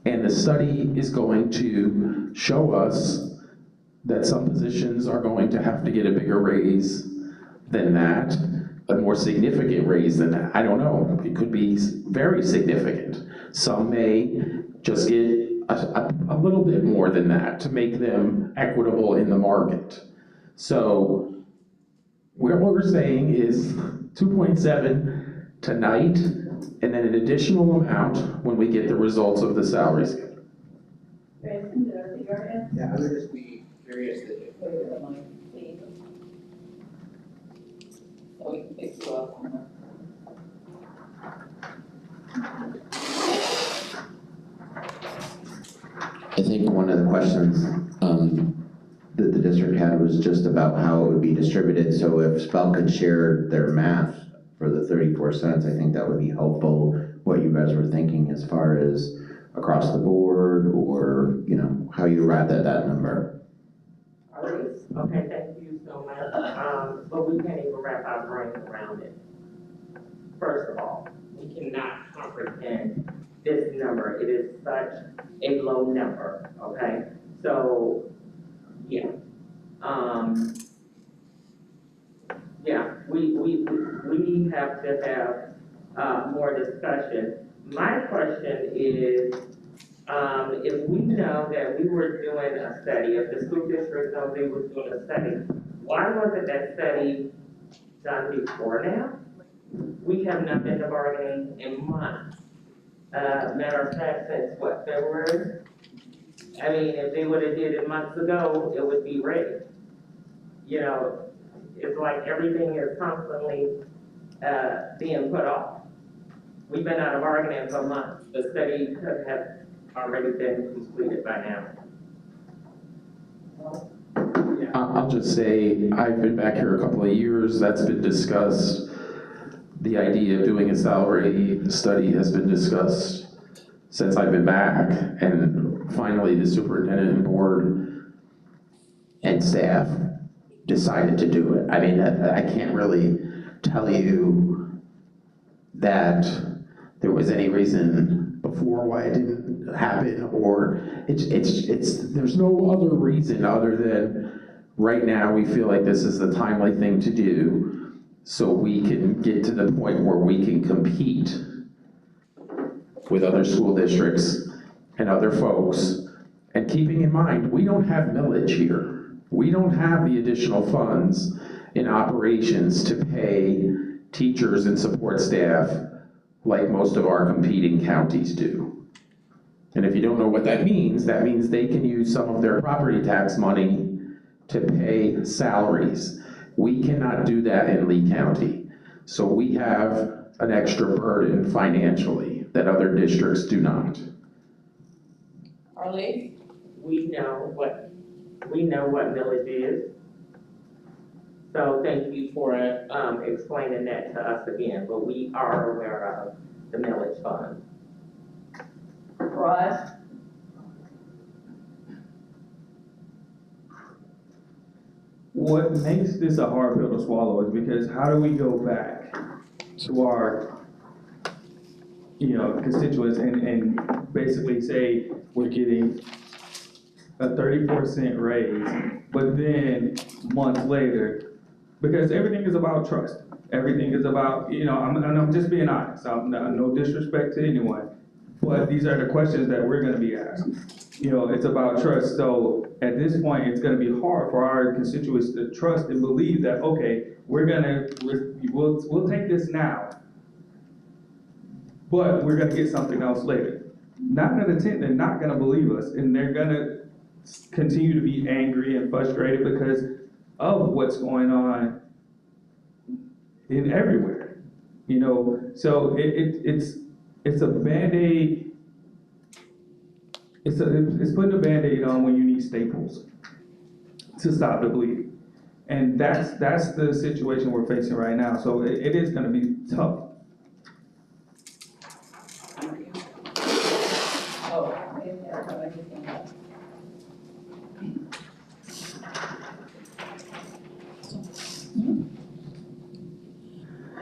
and the study is going to show us that some positions are going to have to get a bigger raise than that, a more significant raise than that. I don't know, it could be very significant. Some may just get a little bit more than that to make them equitable in the market. So what we're saying is 2.7 tonight, and then an additional amount when we get the results of the salary scale. Grayson, did I see your hand? Yeah, I would just be curious that if Wait a minute, please. So we can pick you up on that. I think one of the questions that the district had was just about how it would be distributed. So if SPALC could share their math for the 34 cents, I think that would be helpful, what you guys were thinking as far as across the board, or, you know, how you arrived at that number. All right, okay, thank you so much. But we can't even wrap our brain around it. First of all, we cannot comprehend this number. It is such a low number, okay? So, yeah. Yeah, we have to have more discussion. My question is, if we know that we were doing a study, if the school district knows they were doing a study, why wasn't that study done before now. We have not been to bargaining in months. Matter of fact, since what, February? I mean, if they would have did it months ago, it would be ready. You know, it's like everything is constantly, being put off. We've been out of bargaining for months. The study could have already been completed by now. I'll just say, I've been back here a couple of years, that's been discussed. The idea of doing a salary study has been discussed since I've been back, and finally the superintendent and board and staff decided to do it. I mean, I can't really tell you that there was any reason before why it didn't happen, or there's no other reason other than right now we feel like this is the timely thing to do so we can get to the point where we can compete with other school districts and other folks. And keeping in mind, we don't have millage here. We don't have the additional funds in operations to pay teachers and support staff like most of our competing counties do. And if you don't know what that means they can use some of their property tax money to pay salaries. We cannot do that in Lee County. So we have an extra burden financially that other districts do not. Arlie? We know what millage is. So thank you for explaining that to us again, but we are aware of the millage fund. Rod? What makes this a hard pill to swallow is because how do we go back to our, constituents and basically say we're getting a 34-cent raise, but then months later, because everything is about trust. Everything is about, I'm just being honest. No disrespect to anyone, but these are the questions that we're gonna be asked. It's about trust. So at this point, it's gonna be hard for our constituents to trust and believe that, okay, we'll take this now, but we're gonna get something else later. 9 out of 10, they're not gonna believe us, and they're gonna continue to be angry and frustrated because of what's going on in everywhere. So it's a Band-Aid. It's putting a Band-Aid on when you need staples to stop the bleeding. And that's the situation we're facing right now. So it is gonna be tough.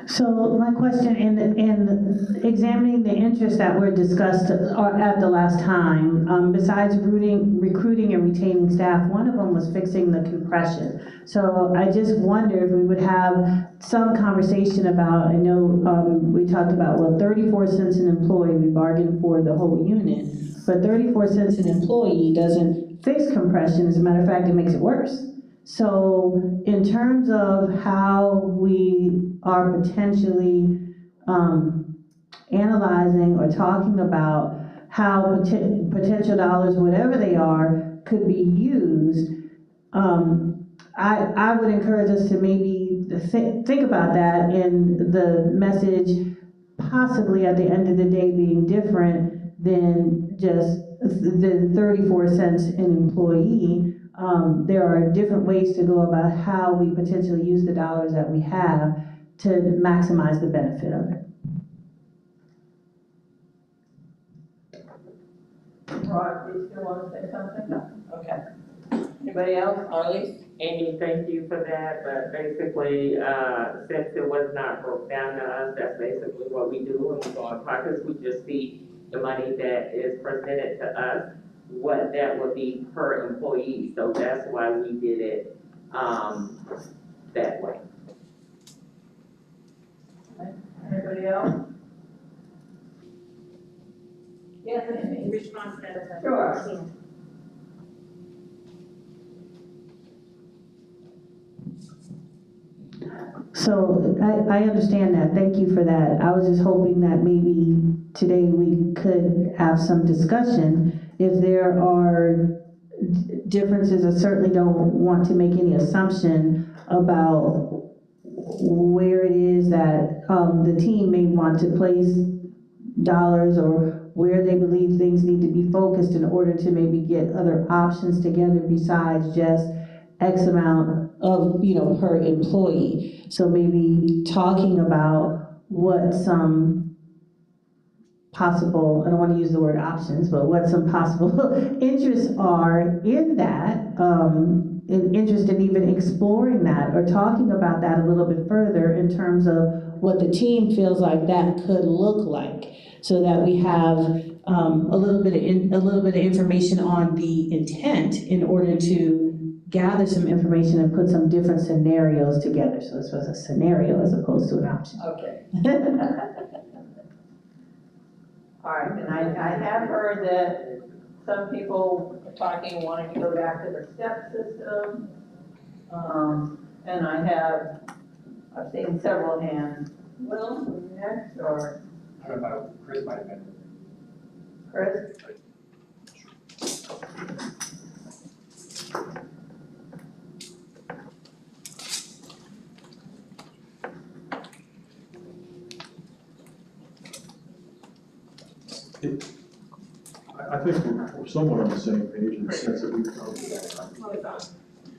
So my question, in examining the interests that were discussed at the last time, besides recruiting and retaining staff, one of them was fixing the compression. So I just wonder if we would have some conversation about, I know we talked about, 34 cents an employee, we bargained for the whole unit, but 34 cents an employee doesn't fix compression. As a matter of fact, it makes it worse. So in terms of how we are potentially analyzing or talking about how potential dollars, whatever they are, could be used, I would encourage us to maybe think about that, in the message possibly at the end of the day being different than just the 34 cents an employee. There are different ways to go about how we potentially use the dollars that we have to maximize the benefit of it. Rod, do you still want to say something? No. Okay. Anybody else? Arlie? Amy, thank you for that, but basically, since it was not broke down to us, that's basically what we do when we go on caucus. We just see the money that is presented to us, what that would be per employee. So that's why we did it that way. Anybody else? Yes, In response to that. Sure. So I understand that, thank you for that. I was just hoping that maybe today we could have some discussion. If there are differences, I certainly don't want to make any assumption about where it is that the team may want to place dollars or where they believe things need to be focused in order to maybe get other options together besides just X amount of, per employee. So maybe talking about what some possible, I don't want to use the word options, but what some possible interests are in that, interest in even exploring that or talking about that a little bit further in terms of what the team feels like that could look like, so that we have a little bit of information on the intent in order to gather some information and put some different scenarios together. So this was a scenario as opposed to an option. Okay. All right, and I have heard that some people are talking, wanting to go back to the step system. And I've seen several hands. Will, next, or? I don't know, Chris might have been. Chris? I think we're somewhat on the same page in the sense that we've covered that.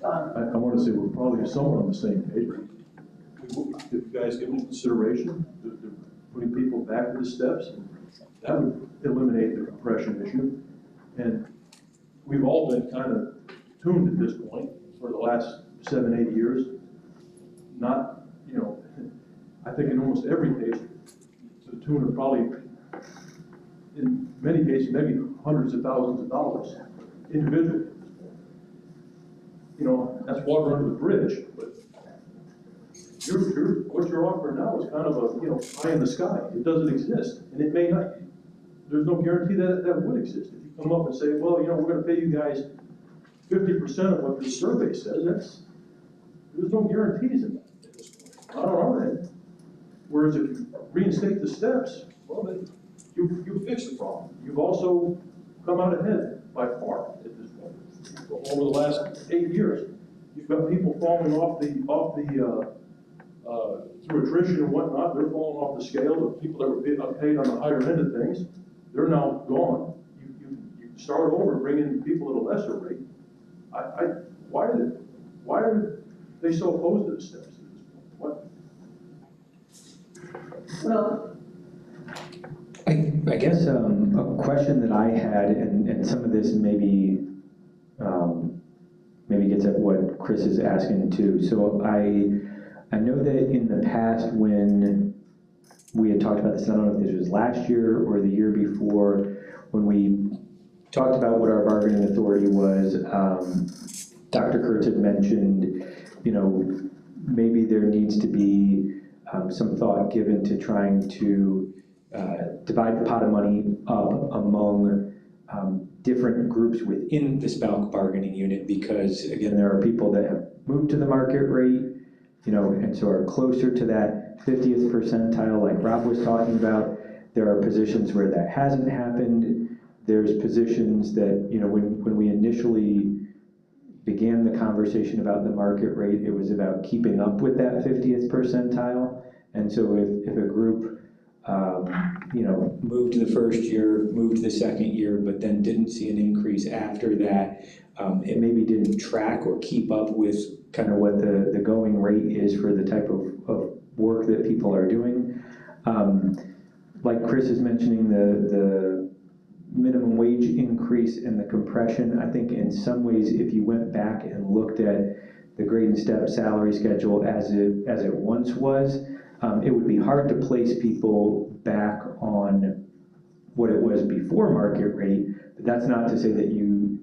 I want to say we're probably somewhat on the same page. If you guys give them consideration, putting people back to the steps, that would eliminate the compression issue. And we've all been kind of tuned at this point for the last 7-8 years. Not, I think in almost every case, to the tune of probably, in many cases, maybe hundreds of thousands of dollars individually. That's water under the bridge, but what you're offering now is kind of a pie in the sky. It doesn't exist, and it may not. There's no guarantee that it would exist. If you come up and say, well, we're going to pay you guys 50% of what the survey says, there's no guarantees in that at this point. Not on our end. Whereas if you reinstate the steps, well, then you fix the problem. You've also come out ahead by far at this point. Over the last 8 years, you've got people falling off through attrition and whatnot. They're falling off the scale. The people that were paid on the higher end of things, they're now gone. You start over, bring in people at a lesser rate. Why are they so opposed to the steps at this point? What? Well, I guess a question that I had, and some of this maybe gets at what Chris is asking too. So I know that in the past when we had talked about this, I don't know if this was last year or the year before, when we talked about what our bargaining authority was, Dr. Kurtz had mentioned, maybe there needs to be some thought given to trying to divide the pot of money up among different groups within the SPALC bargaining unit, because again, there are people that have moved to the market rate, and so are closer to that 50th percentile like Rob was talking about. There are positions where that hasn't happened. There's positions that, when we initially began the conversation about the market rate, it was about keeping up with that 50th percentile. And so if a group, moved the first year, moved the second year, but then didn't see an increase after that, it maybe didn't track or keep up with kind of what the going rate is for the type of work that people are doing. Like Chris is mentioning, the minimum wage increase and the compression, I think in some ways, if you went back and looked at the grade and step salary schedule as it once was, it would be hard to place people back on what it was before market rate. But that's not to say that you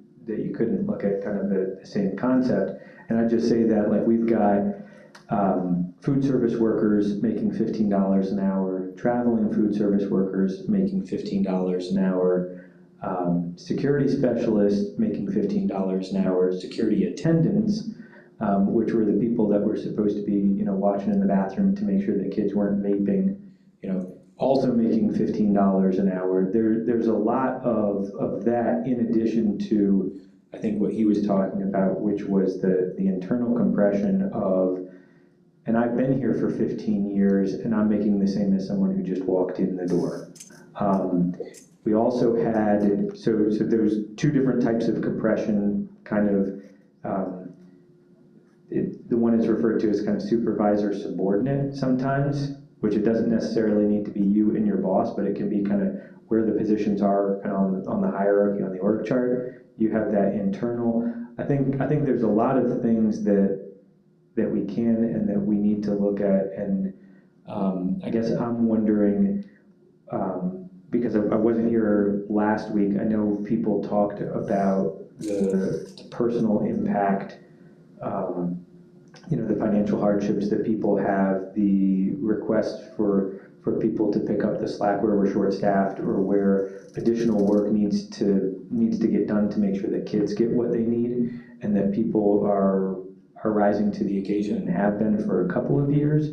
couldn't look at kind of the same concept. And I just say that, like, we've got food service workers making $15 an hour, traveling food service workers making $15 an hour, security specialists making $15 an hour, security attendants which were the people that were supposed to be, watching in the bathroom to make sure that kids weren't vaping, also making $15 an hour. There's a lot of that in addition to, I think, what he was talking about, which was the internal compression of, and I've been here for 15 years and I'm making the same as someone who just walked in the door. We also had, so there was two different types of compression, kind of, the one is referred to as kind of supervisor subordinate sometimes, which it doesn't necessarily need to be you and your boss, but it can be kind of where the positions are kind of on the hierarchy on the org chart. You have that internal. I think there's a lot of things that we can and that we need to look at, and I guess I'm wondering, because I wasn't here last week, I know people talked about the personal impact, the financial hardships that people have, the request for people to pick up the slack where we're short-staffed or where additional work needs to get done to make sure that kids get what they need, and that people are rising to the occasion and have been for a couple of years.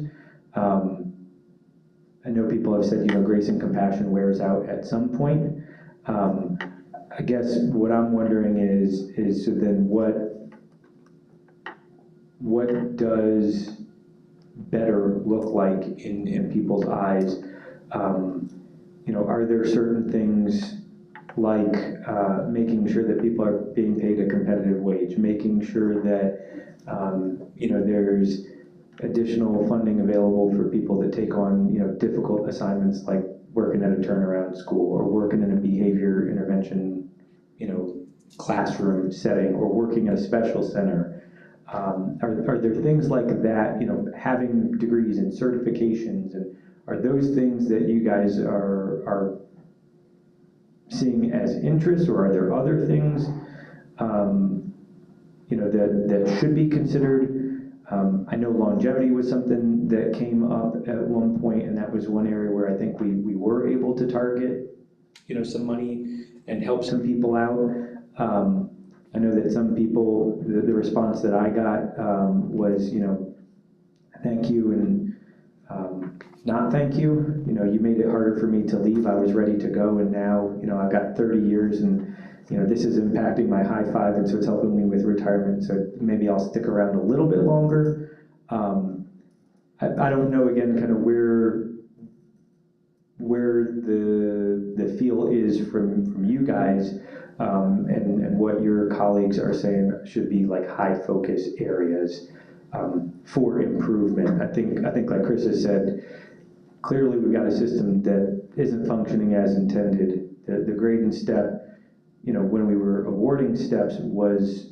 I know people have said, grace and compassion wears out at some point. I guess what I'm wondering is so then what does better look like in people's eyes? Are there certain things like making sure that people are being paid a competitive wage, making sure that there's additional funding available for people that take on difficult assignments like working at a turnaround school or working in a behavior intervention classroom setting or working at a special center. Are there things like that, having degrees and certifications, and are those things that you guys are seeing as interests, or are there other things that should be considered? I know longevity was something that came up at one point, and that was one area where I think we were able to target some money and help some people out. I know that some people, the response that I got was, thank you and not thank you. You made it harder for me to leave. I was ready to go, and now, I've got 30 years and, this is impacting my high five, and so it's helping me with retirement, so maybe I'll stick around a little bit longer. I don't know, again, kind of where the feel is from you guys, and what your colleagues are saying should be like high focus areas for improvement. I think like Chris has said, clearly we've got a system that isn't functioning as intended. The grade and step, when we were awarding steps was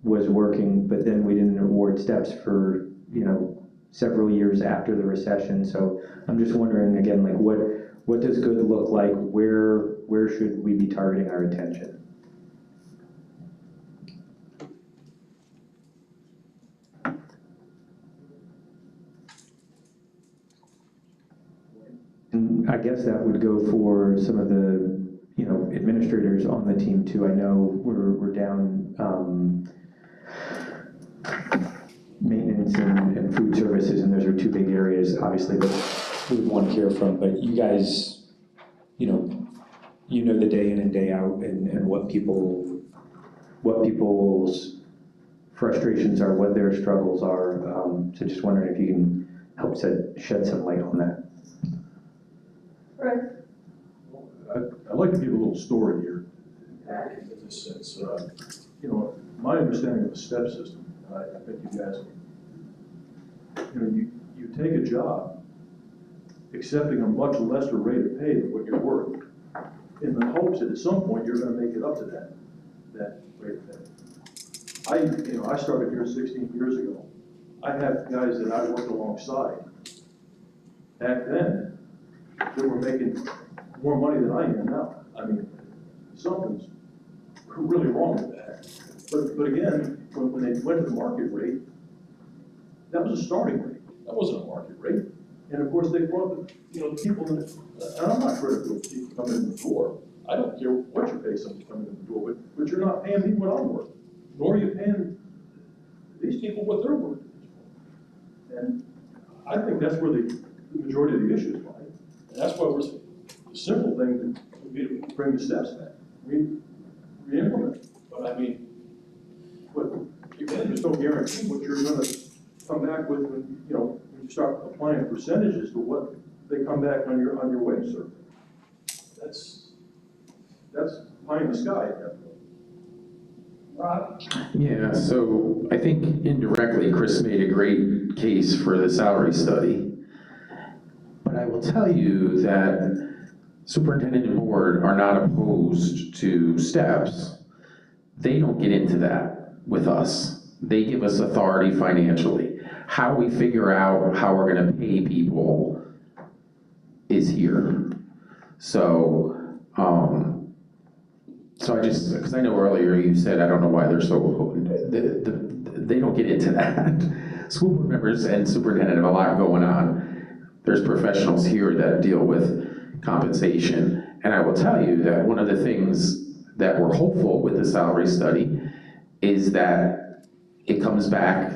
working, but then we didn't award steps for, several years after the recession. So I'm just wondering again, like what does good look like? Where should we be targeting our attention? And I guess that would go for some of the, administrators on the team too. I know we're down maintenance and food services, and those are two big areas, obviously, that we would want to hear from. But you guys, you know the day in and day out, and what people's frustrations are, what their struggles are. So just wondering if you can help shed some light on that. Right. I'd like to give a little story here in this sense. My understanding of the step system, I bet you guys, you take a job accepting a much lesser rate of pay than what you're worth, in the hopes that at some point you're going to make it up to that rate of pay. I started here 16 years ago. I have guys that I worked alongside back then that were making more money than I am now. I mean, something's really wrong with that. But again, when they went to the market rate, that was a starting rate. That wasn't a market rate. And of course, they brought the people in, and I'm not critical of people coming in the door. I don't care what you pay somebody coming in the door, but you're not paying me what I'm worth, nor are you paying these people what they're working for. And I think that's where the majority of the issues lie. And that's why the simple thing would be to bring the steps back, re-implement. But I mean, again, there's no guarantee what you're gonna come back with when, when you start applying percentages to what they come back on your wage survey. That's pie in the sky at that point. Rob? Yeah, so I think indirectly, Chris made a great case for the salary study. But I will tell you that superintendent and board are not opposed to steps. They don't get into that with us. They give us authority financially. How we figure out how we're gonna pay people is here. So, because I know earlier you said, I don't know why they're so, they don't get into that. School board members and superintendent have a lot going on. There's professionals here that deal with compensation. And I will tell you that one of the things that we're hopeful with the salary study is that it comes back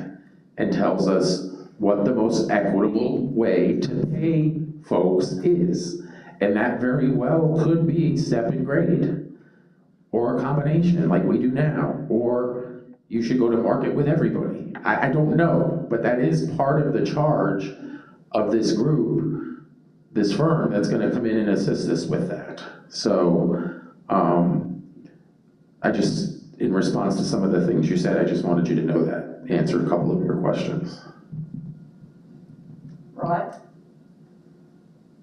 and tells us what the most equitable way to pay folks is. And that very well could be step and grade, or a combination like we do now, or you should go to market with everybody. I don't know, but that is part of the charge of this group, this firm that's gonna come in and assist us with that. So, in response to some of the things you said, I just wanted you to know that, answer a couple of your questions. Right?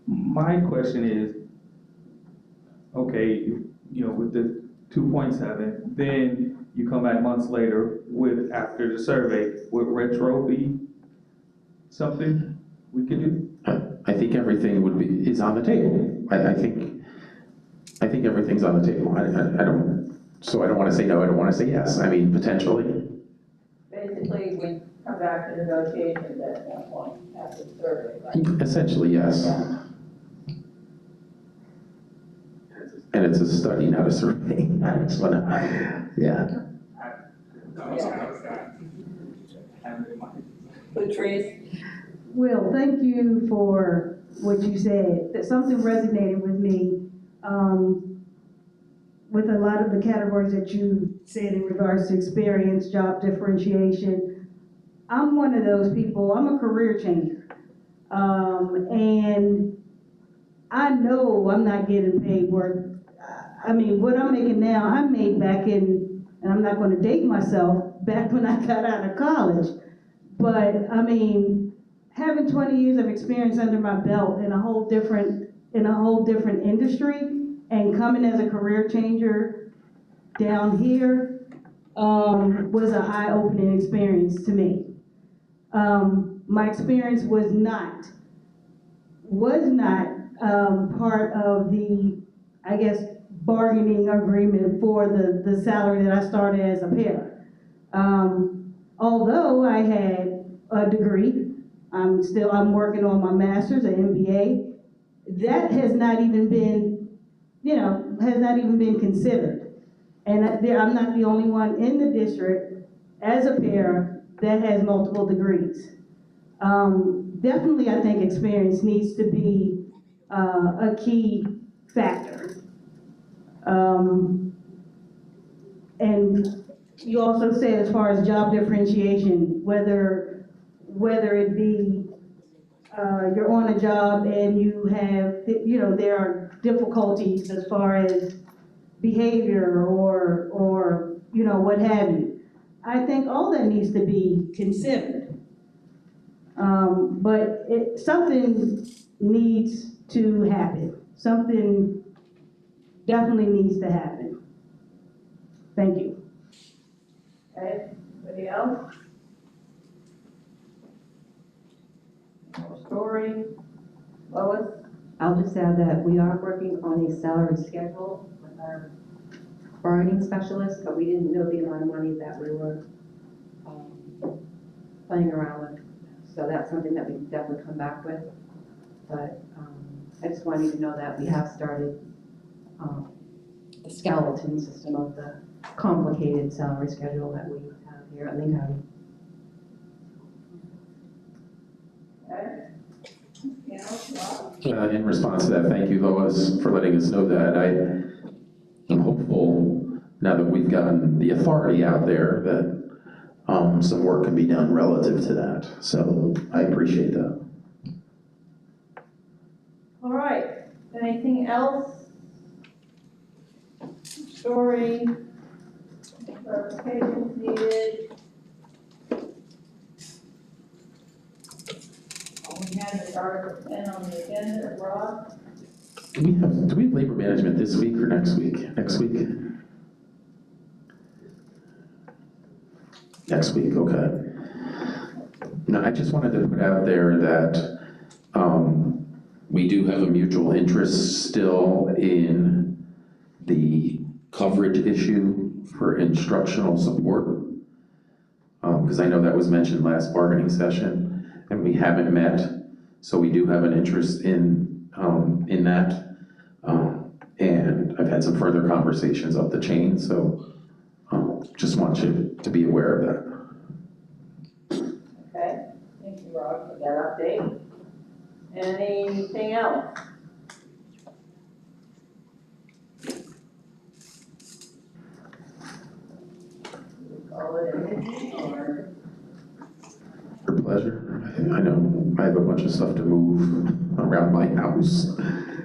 My question is, okay, with the 2.7, then you come back months later with, after the survey, would retro be something we could do? I think everything is on the table. I think everything's on the table. I don't want to say no, I don't want to say yes. I mean, potentially. Basically, we come back to negotiations at that point, after the survey, right? Essentially, yes. Yeah. And it's a study, not a survey. I just want to, yeah. Patrice? Will, thank you for what you said. That something resonated with me with a lot of the categories that you said in regards to experience, job differentiation. I'm one of those people, I'm a career changer. And I know I'm not getting paid work. I mean, what I'm making now, I made back in, and I'm not going to date myself, back when I got out of college. But I mean, having 20 years of experience under my belt in a whole different industry, and coming as a career changer down here was an eye-opening experience to me. My experience was not part of the, I guess, bargaining agreement for the salary that I started as a para. Although I had a degree, I'm working on my master's, an MBA. That has not even been, considered. And I'm not the only one in the district as a para that has multiple degrees. Definitely, I think experience needs to be a key factor. And you also said, as far as job differentiation, whether it be you're on a job and you have, there are difficulties as far as behavior or what have you. I think all that needs to be considered. But something needs to happen. Something definitely needs to happen. Thank you. Okay, anybody else? More story? Lois? I'll just add that we are working on a salary schedule with our bargaining specialist, but we didn't know the amount of money that we were playing around with. So that's something that we can definitely come back with. But I just wanted you to know that we have started the skeleton system of the complicated salary schedule that we have here at Lee County. Okay. You know, Rob? In response to that, thank you, Lois, for letting us know that. I am hopeful, now that we've gotten the authority out there, that some work can be done relative to that. So I appreciate that. All right, anything else? Story, clarifications needed? All we had is Article 10 on the agenda, Rob? Do we have labor management this week or next week? Next week? Next week, okay. Now, I just wanted to put out there that we do have a mutual interest still in the coverage issue for instructional support. Because I know that was mentioned last bargaining session, and we haven't met, so we do have an interest in that. And I've had some further conversations up the chain, so just want you to be aware of that. Okay, thank you, Rob, for that update. Anything else? Call it an evening, or? Your pleasure. I know I have a bunch of stuff to move around my house.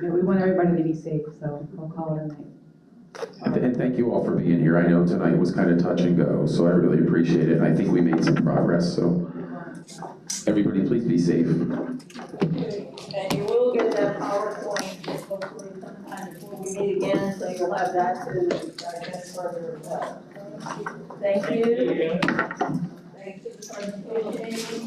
Yeah, we want everybody to be safe, so I'll call it a night. And thank you all for being here. I know tonight was kind of touch and go, so I really appreciate it. I think we made some progress, so everybody please be safe. And you will get that PowerPoint hopefully sometime before we meet again, so you'll have that to digest further as well. Thank you. Thank you for the presentation.